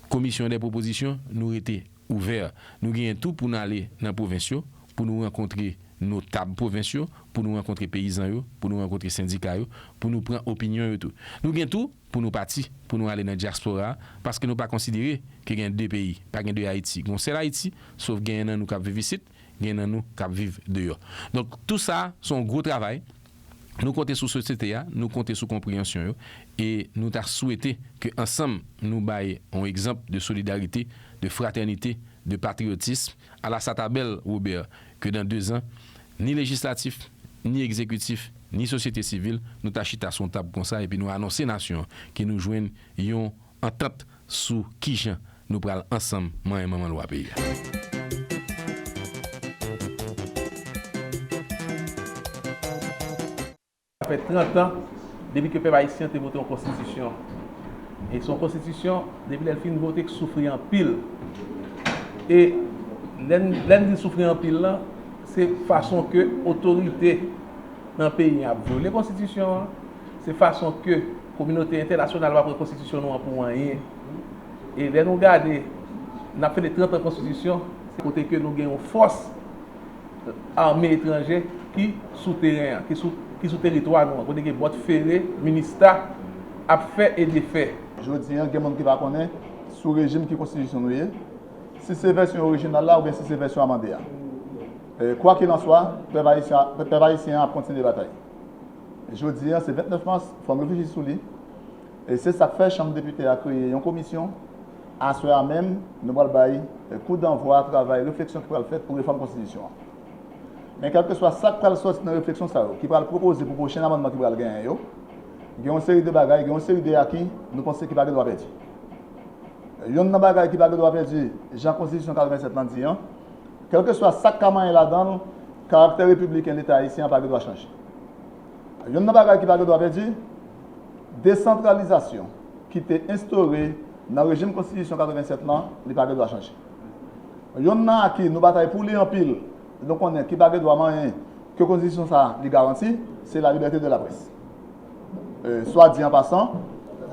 commission des propositions, nous étions ouverts. Nous gagnons tout pour nous aller dans la province, pour nous rencontrer notables provinciaux, pour nous rencontrer paysans, pour nous rencontrer syndicats, pour nous prendre opinion et tout. Nous gagnons tout pour nous partir, pour nous aller dans la diaspora, parce que nous ne pas considérer qu'il y a deux pays, pas deux Haïti. Donc c'est l'Haïti, sauf qu'il y a nous qui vivent ici, il y a nous qui vivent dehors. Donc tout ça, c'est un gros travail. Nous comptons sur la société, nous comptons sur la compréhension et nous avons souhaité que ensemble nous baillons un exemple de solidarité, de fraternité, de patriotisme à la Satabelle, Robert, que dans 2 ans, ni législatif, ni exécutif, ni société civile, nous t'achète à son table comme ça et puis nous annoncer nation qui nous joignent une entente sous qui nous prenons ensemble, moi et maman loi pays. Ça fait 30 ans depuis que le peuple haïtien a voté en constitution. Et son constitution, depuis qu'elle finit de voter, souffre en pile. Et l'un qui souffre en pile, c'est façon que l'autorité dans le pays a violé la constitution. c'est façon que la communauté internationale va prendre la constitution pour rien. Et là, nous regardons, on a fait les 30 ans de constitution, c'est côté que nous avons une force armée étrangère qui sous terrain, qui sous territoire, nous avons des boîtes ferrées, ministère a fait et défait. Je dis, il y a des gens qui va connaître sous le régime qui est constitution, si c'est version originale là ou bien si c'est version amendée. Quoi qu'il en soit, le peuple haïtien a continué la bataille. Je dis, c'est 29 mars, il faut réfléchir sur lui. Et c'est ça que fait la Chambre des députés a créé une commission. À ce moment même, nous allons faire un coup d'envoi, travail, réflexion qui va le faire pour réformer la Constitution. Mais quel que soit ça qui va sortir dans la réflexion, qui va le proposer pour le prochain amendement qui va le gagner, il y a une série de bagages, il y a une série de acquis, nous pensons qu'il va le droit perdu. Il y a une bagages qui va le droit perdu, Jean Constitution 87 dit, quel que soit ça qui est là-dedans, le caractère républicain de l'État haïtien va le droit changer. Il y a une bagages qui va le droit perdu, décentralisation qui était instaurée dans le régime Constitution 87, il va le droit changer. Il y en a qui nous bataillons pour lui en pile, donc on est qui va le droit moyen que la Constitution ça lui garantit, c'est la liberté de la presse. Soit dit en passant,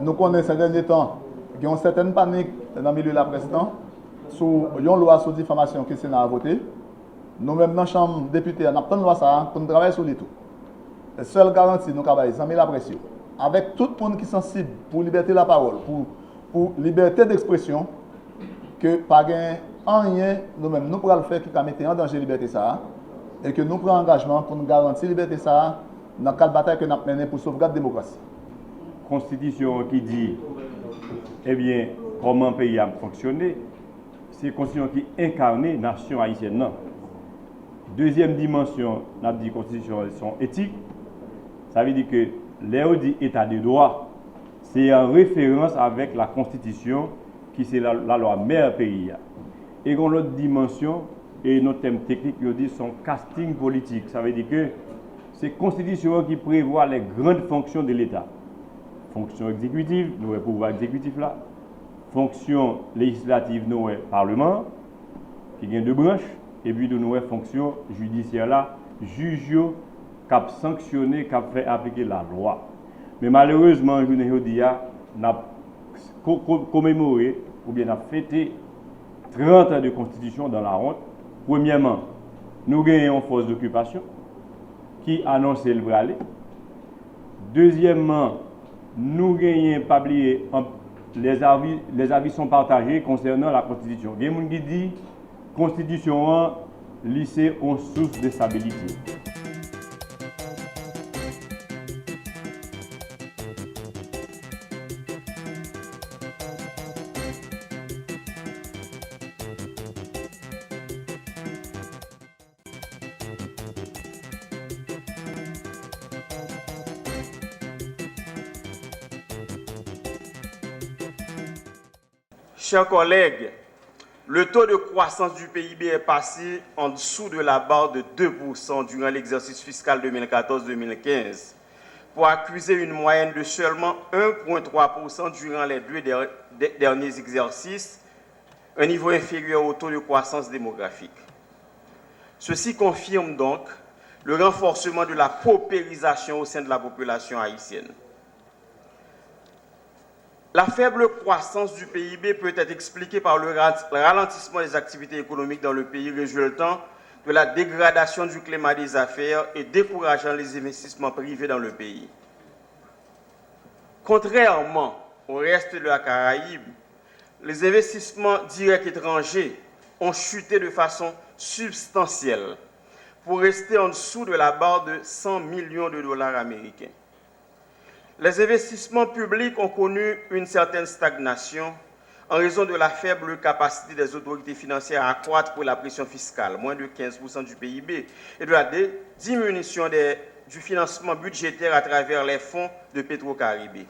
nous connaissons ces derniers temps, il y a une certaine panique dans le milieu de la presse sur une loi sur diffamation que le Sénat a votée. Nous-mêmes, dans la Chambre des députés, nous avons une loi pour nous travailler sur les tout. La seule garantie, nous travaillons, c'est la pression. Avec tout le monde qui est sensible pour la liberté de la parole, pour la liberté d'expression, que pas rien, nous-mêmes, nous pourrons le faire qui va mettre en danger la liberté ça, et que nous prenons engagement pour nous garantir la liberté ça, dans le cadre de bataille que nous avons menée pour sauvegarder la démocratie. Constitution qui dit, eh bien, comment un pays a fonctionné, c'est une constitution qui incarne la nation haïtienne. Non. Deuxième dimension, on a dit constitution éthique, ça veut dire que les dit état de droit, c'est en référence avec la constitution qui c'est la loi mère pays. Et dans l'autre dimension, et notre thème technique, il dit son casting politique, ça veut dire que c'est la constitution qui prévoit les grandes fonctions de l'État. Fonction exécutive, nous avons le pouvoir exécutif là. Fonction législative, nous avons le Parlement, qui vient de branches. Et puis nous avons la fonction judiciaire là, juge qui a sanctionné, qui a fait appliquer la loi. Mais malheureusement, je ne dis pas, on a commémoré ou bien on a fêté 30 ans de constitution dans la honte. Premièrement, nous gagnons une force d'occupation qui annonçait le bralet. Deuxièmement, nous gagnons, pas oublier, les avis sont partagés concernant la Constitution. Il y a des gens qui disent que la Constitution, lycée, on source de stabilité. Chers collègues, le taux de croissance du PIB est passé en dessous de la barre de 2% durant l'exercice fiscal 2014-2015 pour accuser une moyenne de seulement 1,3% durant les deux derniers exercices, un niveau inférieur au taux de croissance démographique. Ceci confirme donc le renforcement de la paupérisation au sein de la population haïtienne. La faible croissance du PIB peut être expliquée par le ralentissement des activités économiques dans le pays résultant de la dégradation du climat des affaires et décourageant les investissements privés dans le pays. Contrairement au reste de la Caraïbe, les investissements directs étrangers ont chuté de façon substantielle pour rester en dessous de la barre de 100 millions de dollars américains. Les investissements publics ont connu une certaine stagnation en raison de la faible capacité des autorités financières à accroître la pression fiscale, moins de 15% du PIB, et de la diminution du financement budgétaire à travers les fonds de Petro-Caribé.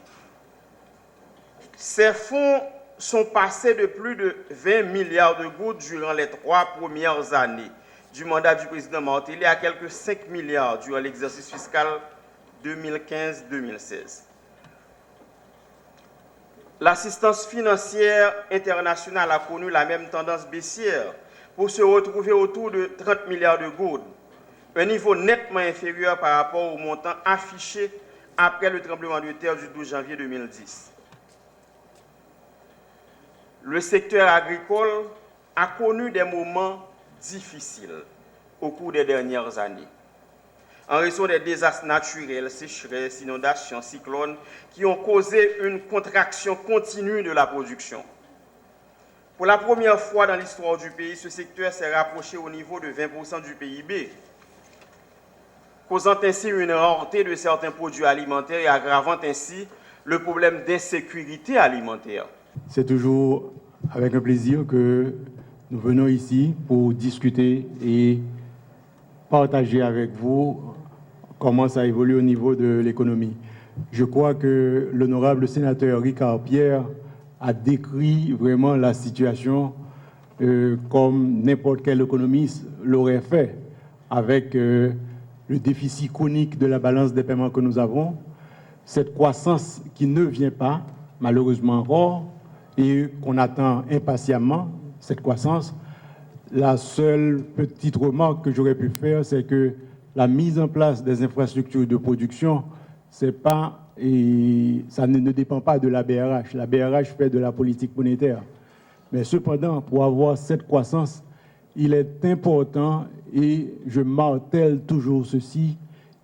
Ces fonds sont passés de plus de 20 milliards de gouttes durant les 3 premières années du mandat du président Martelly à quelques 5 milliards durant l'exercice fiscal 2015-2016. L'assistance financière internationale a connu la même tendance baissière pour se retrouver autour de 30 milliards de gouttes, un niveau nettement inférieur par rapport au montant affiché après le tremblement de terre du 12 janvier 2010. Le secteur agricole a connu des moments difficiles au cours des dernières années, en raison des désastres naturels, sécheresses, inondations, cyclones, qui ont causé une contraction continue de la production. Pour la première fois dans l'histoire du pays, ce secteur s'est rapproché au niveau de 20% du PIB, causant ainsi une rareté de certains produits alimentaires et aggravant ainsi le problème d'insécurité alimentaire. C'est toujours avec un plaisir que nous venons ici pour discuter et partager avec vous comment ça évolue au niveau de l'économie. Je crois que l'honorable sénateur Ricard Pierre a décrit vraiment la situation comme n'importe quel économiste l'aurait fait, avec le déficit chronique de la balance des paiements que nous avons, cette croissance qui ne vient pas, malheureusement encore, et qu'on attend impatiemment, cette croissance. La seule petite remarque que j'aurais pu faire, c'est que la mise en place des infrastructures de production, c'est pas, et ça ne dépend pas de la BRH. La BRH fait de la politique monétaire. Mais cependant, pour avoir cette croissance, il est important, et je martèle toujours ceci,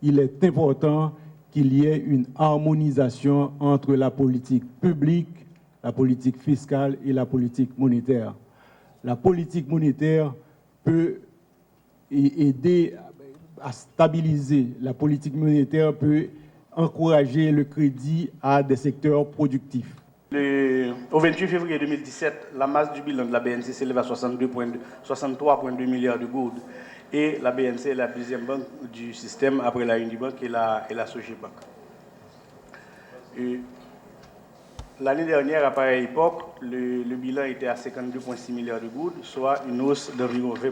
il est important qu'il y ait une harmonisation entre la politique publique, la politique fiscale et la politique monétaire. La politique monétaire peut aider à stabiliser. La politique monétaire peut encourager le crédit à des secteurs productifs. Au 28 février 2017, la masse du bilan de la BNC s'élève à 63,2 milliards de gourdes. Et la BNC est la deuxième banque du système après la Unibank et la Sogebank. L'année dernière, à pareille époque, le bilan était à 52,6 milliards de gourdes, soit une hausse d'environ 20%.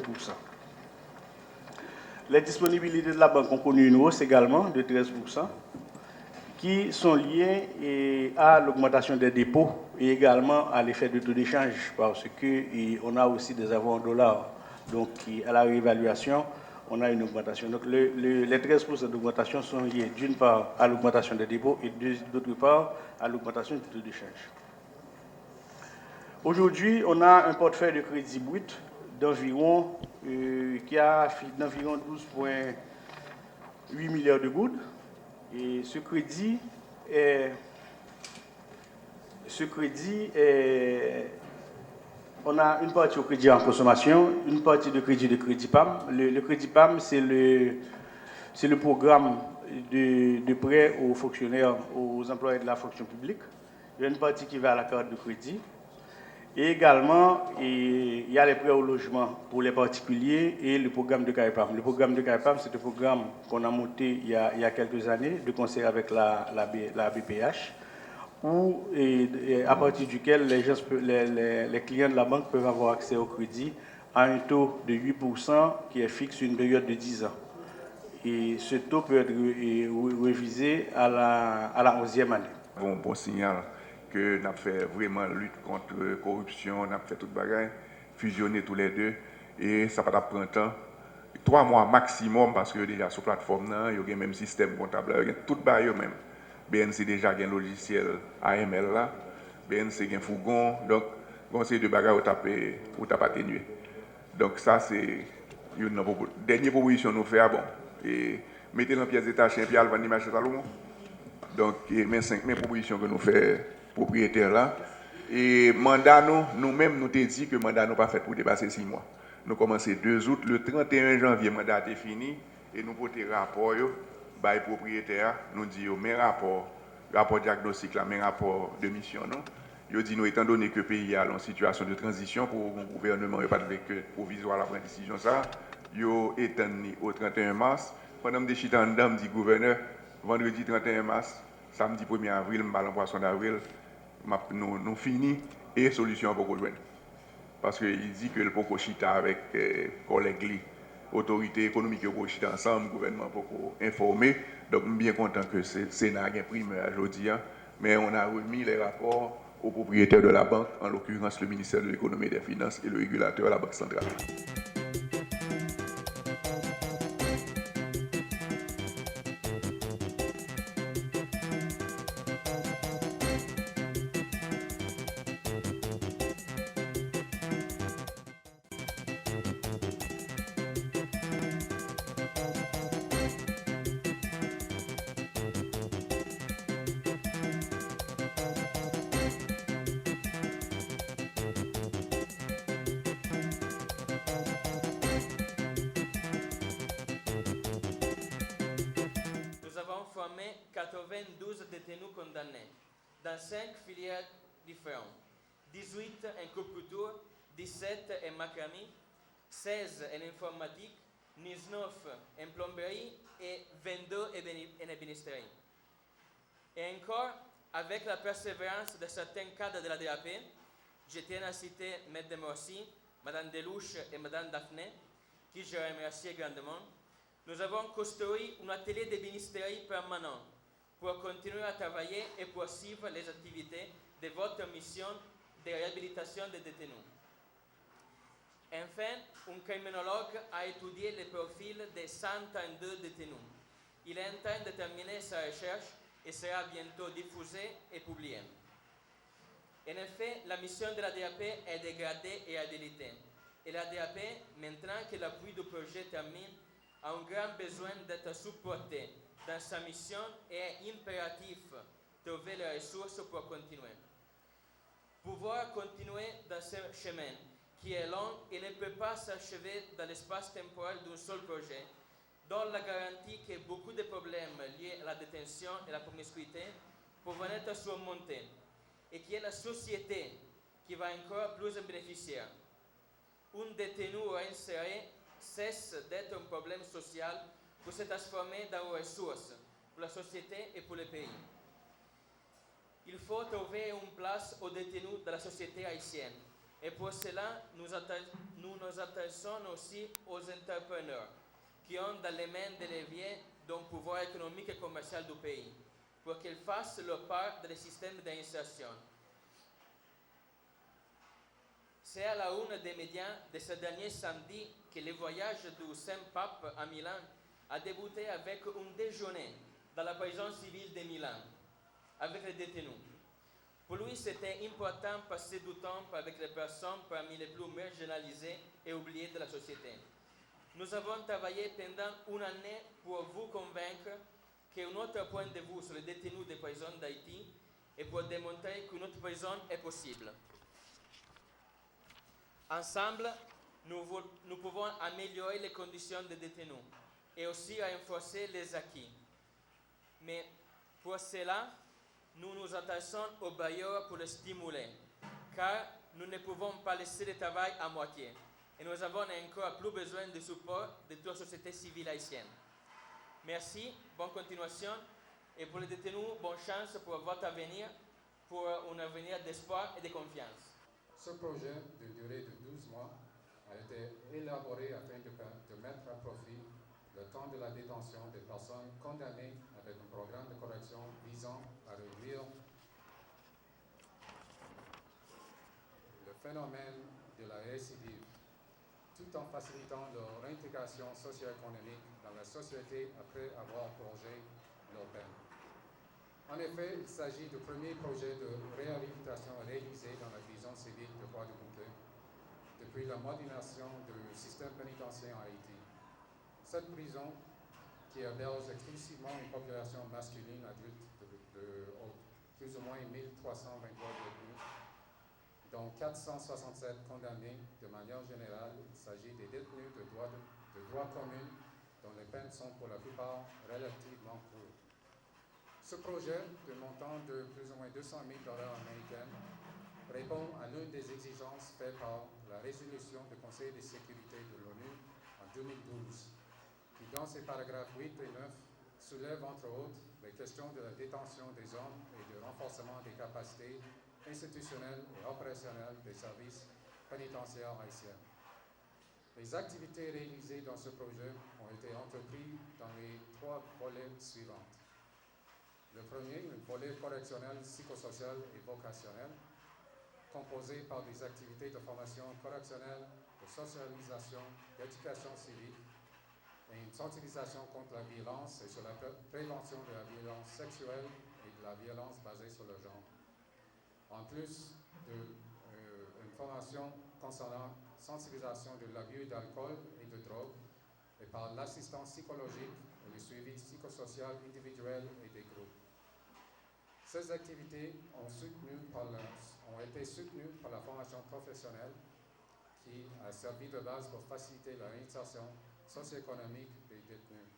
Les disponibilités de la banque ont connu une hausse également de 13%, qui sont liées à l'augmentation des dépôts et également à l'effet de taux d'échange, parce qu'on a aussi des avoirs en dollars. Donc, à la réévaluation, on a une augmentation. Donc, les 13% d'augmentation sont liés d'une part à l'augmentation des dépôts et d'autre part à l'augmentation du taux d'échange. Aujourd'hui, on a un portefeuille de crédit brut d'environ qui a d'environ 12,8 milliards de gourdes. Et ce crédit on a une partie au crédit en consommation, une partie de crédit PAM. Le crédit PAM, c'est le programme de prêt aux fonctionnaires, aux employés de la fonction publique. Il y a une partie qui va à la carte de crédit. Et également, il y a les prêts au logement pour les particuliers et le programme de CAREPAM. Le programme de CAREPAM, c'est un programme qu'on a monté il y a quelques années, de concert avec la BPH, où, à partir duquel les clients de la banque peuvent avoir accès au crédit à un taux de 8% qui est fixe sur une période de 10 ans. Et ce taux peut être révisé à la 11e année. Bon signal que nous avons fait vraiment lutte contre la corruption, nous avons fait toute bagaille, fusionner tous les deux, et ça va prendre temps. 3 mois maximum, parce que déjà sur la plateforme, il y a le même système comptable, il y a tout bagaille même. BNC déjà a un logiciel AML là, BNC a un fourgon, donc on sait de bagaille où tu as atténué. Donc ça c'est une dernière proposition nous fait, bon, et mettez dans pièces détachées, puis allez vendre marché Salomon. Donc mes propositions que nous faisons propriétaires là, et mandat nous-mêmes nous t'ai dit que le mandat nous pas fait pour dépasser 6 mois. Nous commençons 2 août, le 31 janvier, le mandat est fini, et nous portons rapport par les propriétaires, nous disons, mes rapport diagnostic, mes rapport de mission, nous disons, étant donné que le pays est en situation de transition pour le gouvernement, il n'y a pas de provisoire à prendre décision, ça, nous étendu au 31 mars, pendant que je suis en dame, dit gouverneur, vendredi 31 mars, samedi 1er avril, en poisson d'avril, nous finissons et solution pour rejoindre. Parce qu'il dit que le Poko Chita avec collègues, autorités économiques qui chita ensemble, gouvernement pour informer. Donc, je suis bien content que le Sénat ait primé aujourd'hui, mais on a remis les rapports aux propriétaires de la banque, en l'occurrence le ministère de l'économie et des finances et le régulateur de la Banque centrale. informé 92 détenus condamnés dans 5 filières différentes, 18 en coupe-couture, 17 en macramé, 16 en informatique, 19 en plomberie et 22 en ébénisterie. Et encore, avec la persévérance de certains cadres de la DAP, je tiens à citer M. Demorcy, Mme Delouche et Mme Daphné, qui je remercie grandement, nous avons construit un atelier d'ébénisterie permanent pour continuer à travailler et poursuivre les activités de votre mission de réhabilitation des détenus. Enfin, un criminologue a étudié le profil de 132 détenus. Il est en train de terminer sa recherche et sera bientôt diffusé et publié. En effet, la mission de la DAP est dégradée et réhabilitée. Et la DAP, maintenant que l'appui du projet termine, a un grand besoin d'être supporté dans sa mission et est impératif de trouver les ressources pour continuer. Pouvoir continuer dans ce chemin qui est long et ne peut pas s'achever dans l'espace temporel d'un seul projet, dont la garantie que beaucoup de problèmes liés à la détention et à la promiscuité peuvent être surmontés, et qui est la société qui va encore plus en bénéficier. Un détenu réinséré cesse d'être un problème social pour se transformer dans une ressource pour la société et pour le pays. Il faut trouver une place aux détenus de la société haïtienne. Et pour cela, nous nous intéressons aussi aux entrepreneurs qui ont dans les mains des leviers d'un pouvoir économique et commercial du pays pour qu'ils fassent leur part dans le système d'insertion. C'est à la une des médias de ce dernier samedi que le voyage du Saint-Pape à Milan a débuté avec un déjeuner dans la prison civile de Milan avec les détenus. Pour lui, c'était important de passer du temps avec les personnes parmi les plus marginalisées et oubliées de la société. Nous avons travaillé pendant une année pour vous convaincre qu'un autre point de vue sur les détenus des prisons d'Haïti et pour démontrer qu'une autre prison est possible. Ensemble, nous pouvons améliorer les conditions des détenus et aussi renforcer les acquis. Mais pour cela, nous nous intéressons aux bailleurs pour les stimuler, car nous ne pouvons pas laisser le travail à moitié. Et nous avons encore plus besoin du support de toute la société civile haïtienne. Merci, bonne continuation, et pour les détenus, bonne chance pour votre avenir, pour un avenir d'espoir et de confiance. Ce projet de durée de 12 mois a été élaboré afin de mettre à profit le temps de la détention des personnes condamnées avec un programme de correction visant à réduire le phénomène de la récidive, tout en facilitant leur intégration socio-économique dans la société après avoir purgé leur peine. En effet, il s'agit du premier projet de réhabilitation réalisé dans la prison civile de Guadeloupe depuis la modernisation du système pénitentiaire en Haïti. Cette prison, qui héberge exclusivement une population masculine adulte de plus ou moins 1323 détenus, dont 467 condamnés de manière générale, il s'agit des détenus de droit commun dont les peines sont pour la plupart relativement courtes. Ce projet, de montant de plus ou moins 200 000 $ américains, répond à l'une des exigences faites par la résolution du Conseil de sécurité de l'ONU en 2012, qui dans ses paragraphes 8 et 9 soulève entre autres les questions de la détention des hommes et du renforcement des capacités institutionnelles et opérationnelles des services pénitentiaires haïtiens. Les activités réalisées dans ce projet ont été entreprises dans les 3 volets suivants. Le premier, un volet correctionnel, psychosocial et vocationnel, composé par des activités de formation correctionnelle, de socialisation, d'éducation civique et une sensibilisation contre la violence et sur la prévention de la violence sexuelle et de la violence basée sur le genre. En plus d'une formation concernant sensibilisation de l'abus d'alcool et de drogue et par l'assistance psychologique et le suivi psychosocial individuel et des groupes. Ces activités ont été soutenues par la formation professionnelle qui a servi de base pour faciliter la réinsertion socio-économique des détenus.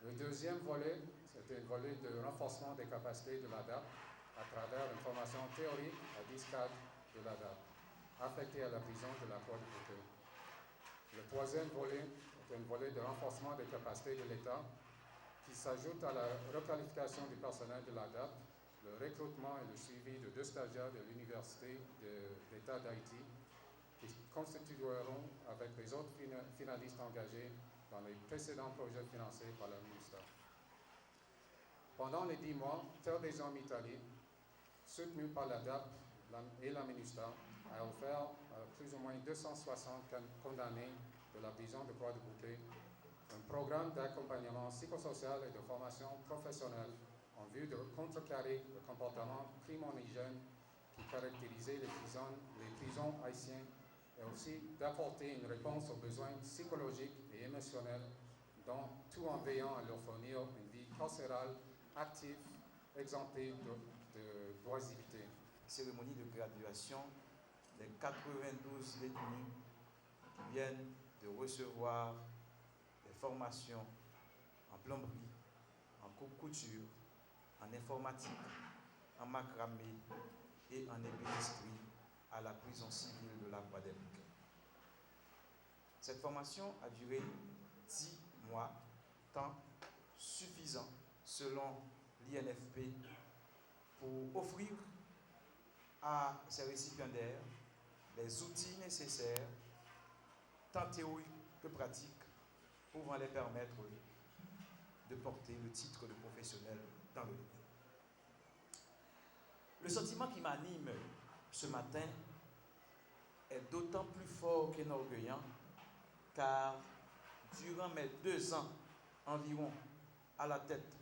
Le deuxième volet, c'était un volet de renforcement des capacités de l'ADAP à travers une formation théorique à 10 cadres de l'ADAP affectés à la prison de la Croix-de-Bouquet. Le troisième volet est un volet de renforcement des capacités de l'État qui s'ajoute à la requalification du personnel de l'ADAP, le recrutement et le suivi de 2 stagiaires de l'Université d'État d'Haïti qui constitueront avec les autres finalistes engagés dans les précédents projets financés par le ministère. Pendant les 10 mois, Terre des Hommes Italie, soutenu par l'ADAP et la MINUSTAH, a offert plus ou moins 260 condamnés de la prison de Croix-de-Bouquet un programme d'accompagnement psychosocial et de formation professionnelle en vue de contrecarrer le comportement criminogène qui caractérisait les prisons haïtiennes et aussi d'apporter une réponse aux besoins psychologiques et émotionnels, tout en veillant à leur fournir une vie carcérale active, exemptée d'oisiveté. Cérémonie de graduation des 92 détenus qui viennent de recevoir des formations en plomberie, en coupe-couture, en informatique, en macramé et en ébénisterie à la prison civile de la Croix-des-Bouquets. Cette formation a duré 10 mois, temps suffisant selon l'INFP pour offrir à ces récipiendaires les outils nécessaires, tant théoriques que pratiques, pouvant les permettre de porter le titre de professionnel dans le domaine. Le sentiment qui m'anime ce matin est d'autant plus fort qu'énorgueillant, car durant mes 2 ans environ à la tête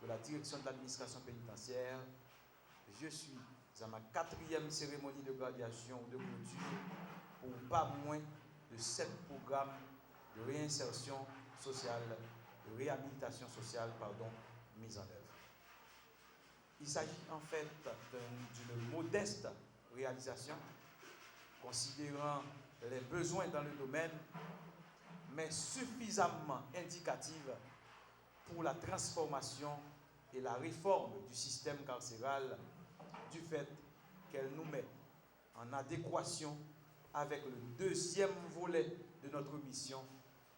de la direction de l'administration pénitentiaire, je suis à ma 4e cérémonie de graduation ou de clôture pour pas moins de 7 programmes de réinsertion sociale, de réhabilitation sociale, mis en œuvre. Il s'agit en fait d'une modeste réalisation, considérant les besoins dans le domaine, mais suffisamment indicative pour la transformation et la réforme du système carcéral, du fait qu'elle nous met en adéquation avec le 2e volet de notre mission,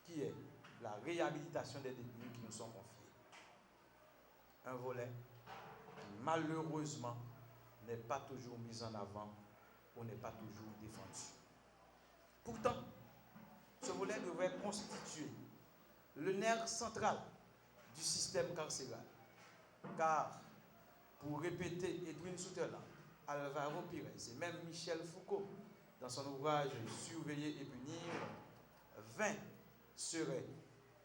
qui est la réhabilitation des détenus qui nous sont confiés. Un volet qui, malheureusement, n'est pas toujours mis en avant ou n'est pas toujours défendu. Pourtant, ce volet devrait constituer le nerf central du système carcéral, car, pour répéter Edwin Sutherland, Alvaro Pires et même Michel Foucault, dans son ouvrage « Surveiller et punir », 20 serait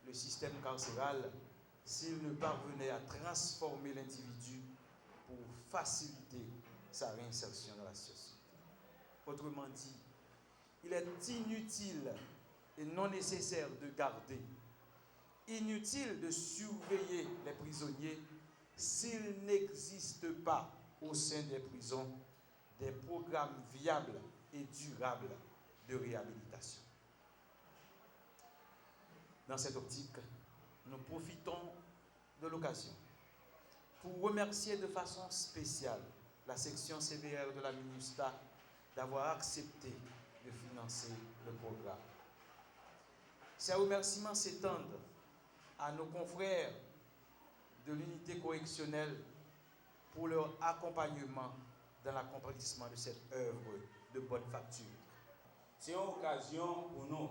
le système carcéral s'il ne parvenait à transformer l'individu pour faciliter sa réinsertion dans la société. Autrement dit, il est inutile et non nécessaire de garder, inutile de surveiller les prisonniers s'il n'existe pas au sein des prisons des programmes viables et durables de réhabilitation. Dans cette optique, nous profitons de l'occasion pour remercier de façon spéciale la section CVR de la MINUSTAH d'avoir accepté de financer le programme. Ces remerciements s'étendent à nos confrères de l'unité correctionnelle pour leur accompagnement dans l'accomplissement de cette œuvre de bonne facture. C'est une occasion pour nous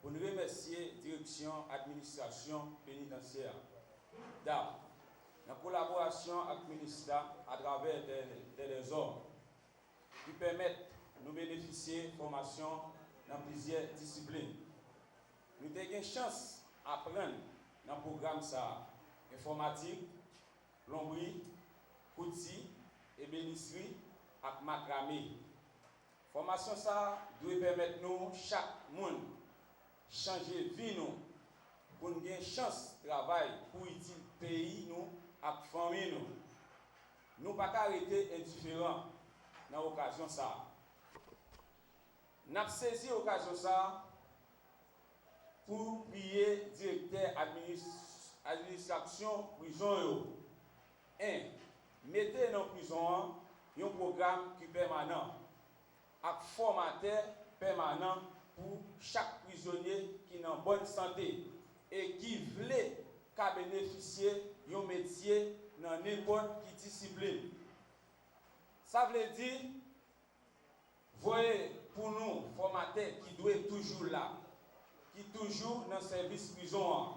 remercier la direction administration pénitentiaire d'AP, en collaboration avec le ministère à travers des ordres qui permettent de nous bénéficier de formation dans plusieurs disciplines. Nous avons une chance d'apprendre dans le programme informatique, plomberie, couture, ébénisterie et macramé. Formation ça doit permettre nous, chaque monde, changer vie nous, pour nous avoir une chance de travail pour utile pays nous et famille nous. Nous ne pouvons pas arrêter indifférents dans l'occasion ça. Nous avons saisi l'occasion ça pour prier directeur administration prison. 1. Mettez dans la prison un programme qui est permanent, avec formateur permanent pour chaque prisonnier qui est en bonne santé et qui veut bénéficier d'un métier dans n'importe quelle discipline. Ça veut dire, voyez, pour nous, formateurs qui doivent toujours là, qui toujours dans le service prison,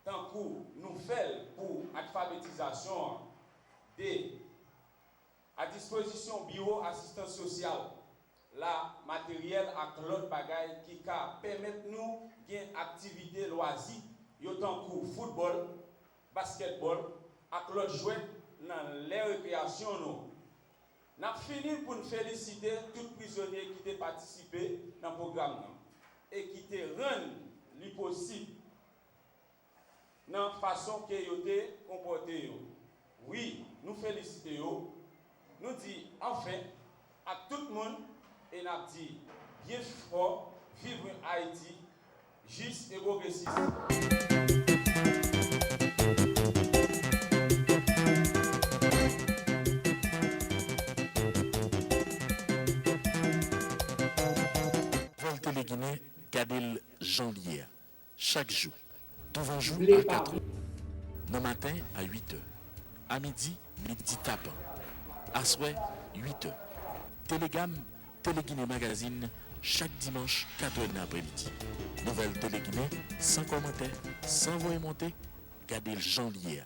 tant que nous faisons pour alphabétisation, à disposition bureau assistance sociale, la matériel et l'autre bagaille qui permettent nous gain activité loisir, autant que football, basketball, et l'autre jouet dans les récréations. Nous avons fini pour nous féliciter tous les prisonniers qui ont participé dans le programme et qui ont rendu possible dans la façon qu'ils ont comporté. Oui, nous félicitons. Nous disons enfin à tout le monde et nous disons bien fort, vivre Haïti, juste et progressiste. Téléguinée, Gadel Janvier. Chaque jour, devant jour à 4 h. Le matin à 8 h. À midi, midi tapant. À soir, 8 h. Télégamme, Téléguinée Magazine, chaque dimanche, 4 h l'après-midi. Nouvelle Téléguinée, sans commentaire, sans voix monter, Gadel Janvier.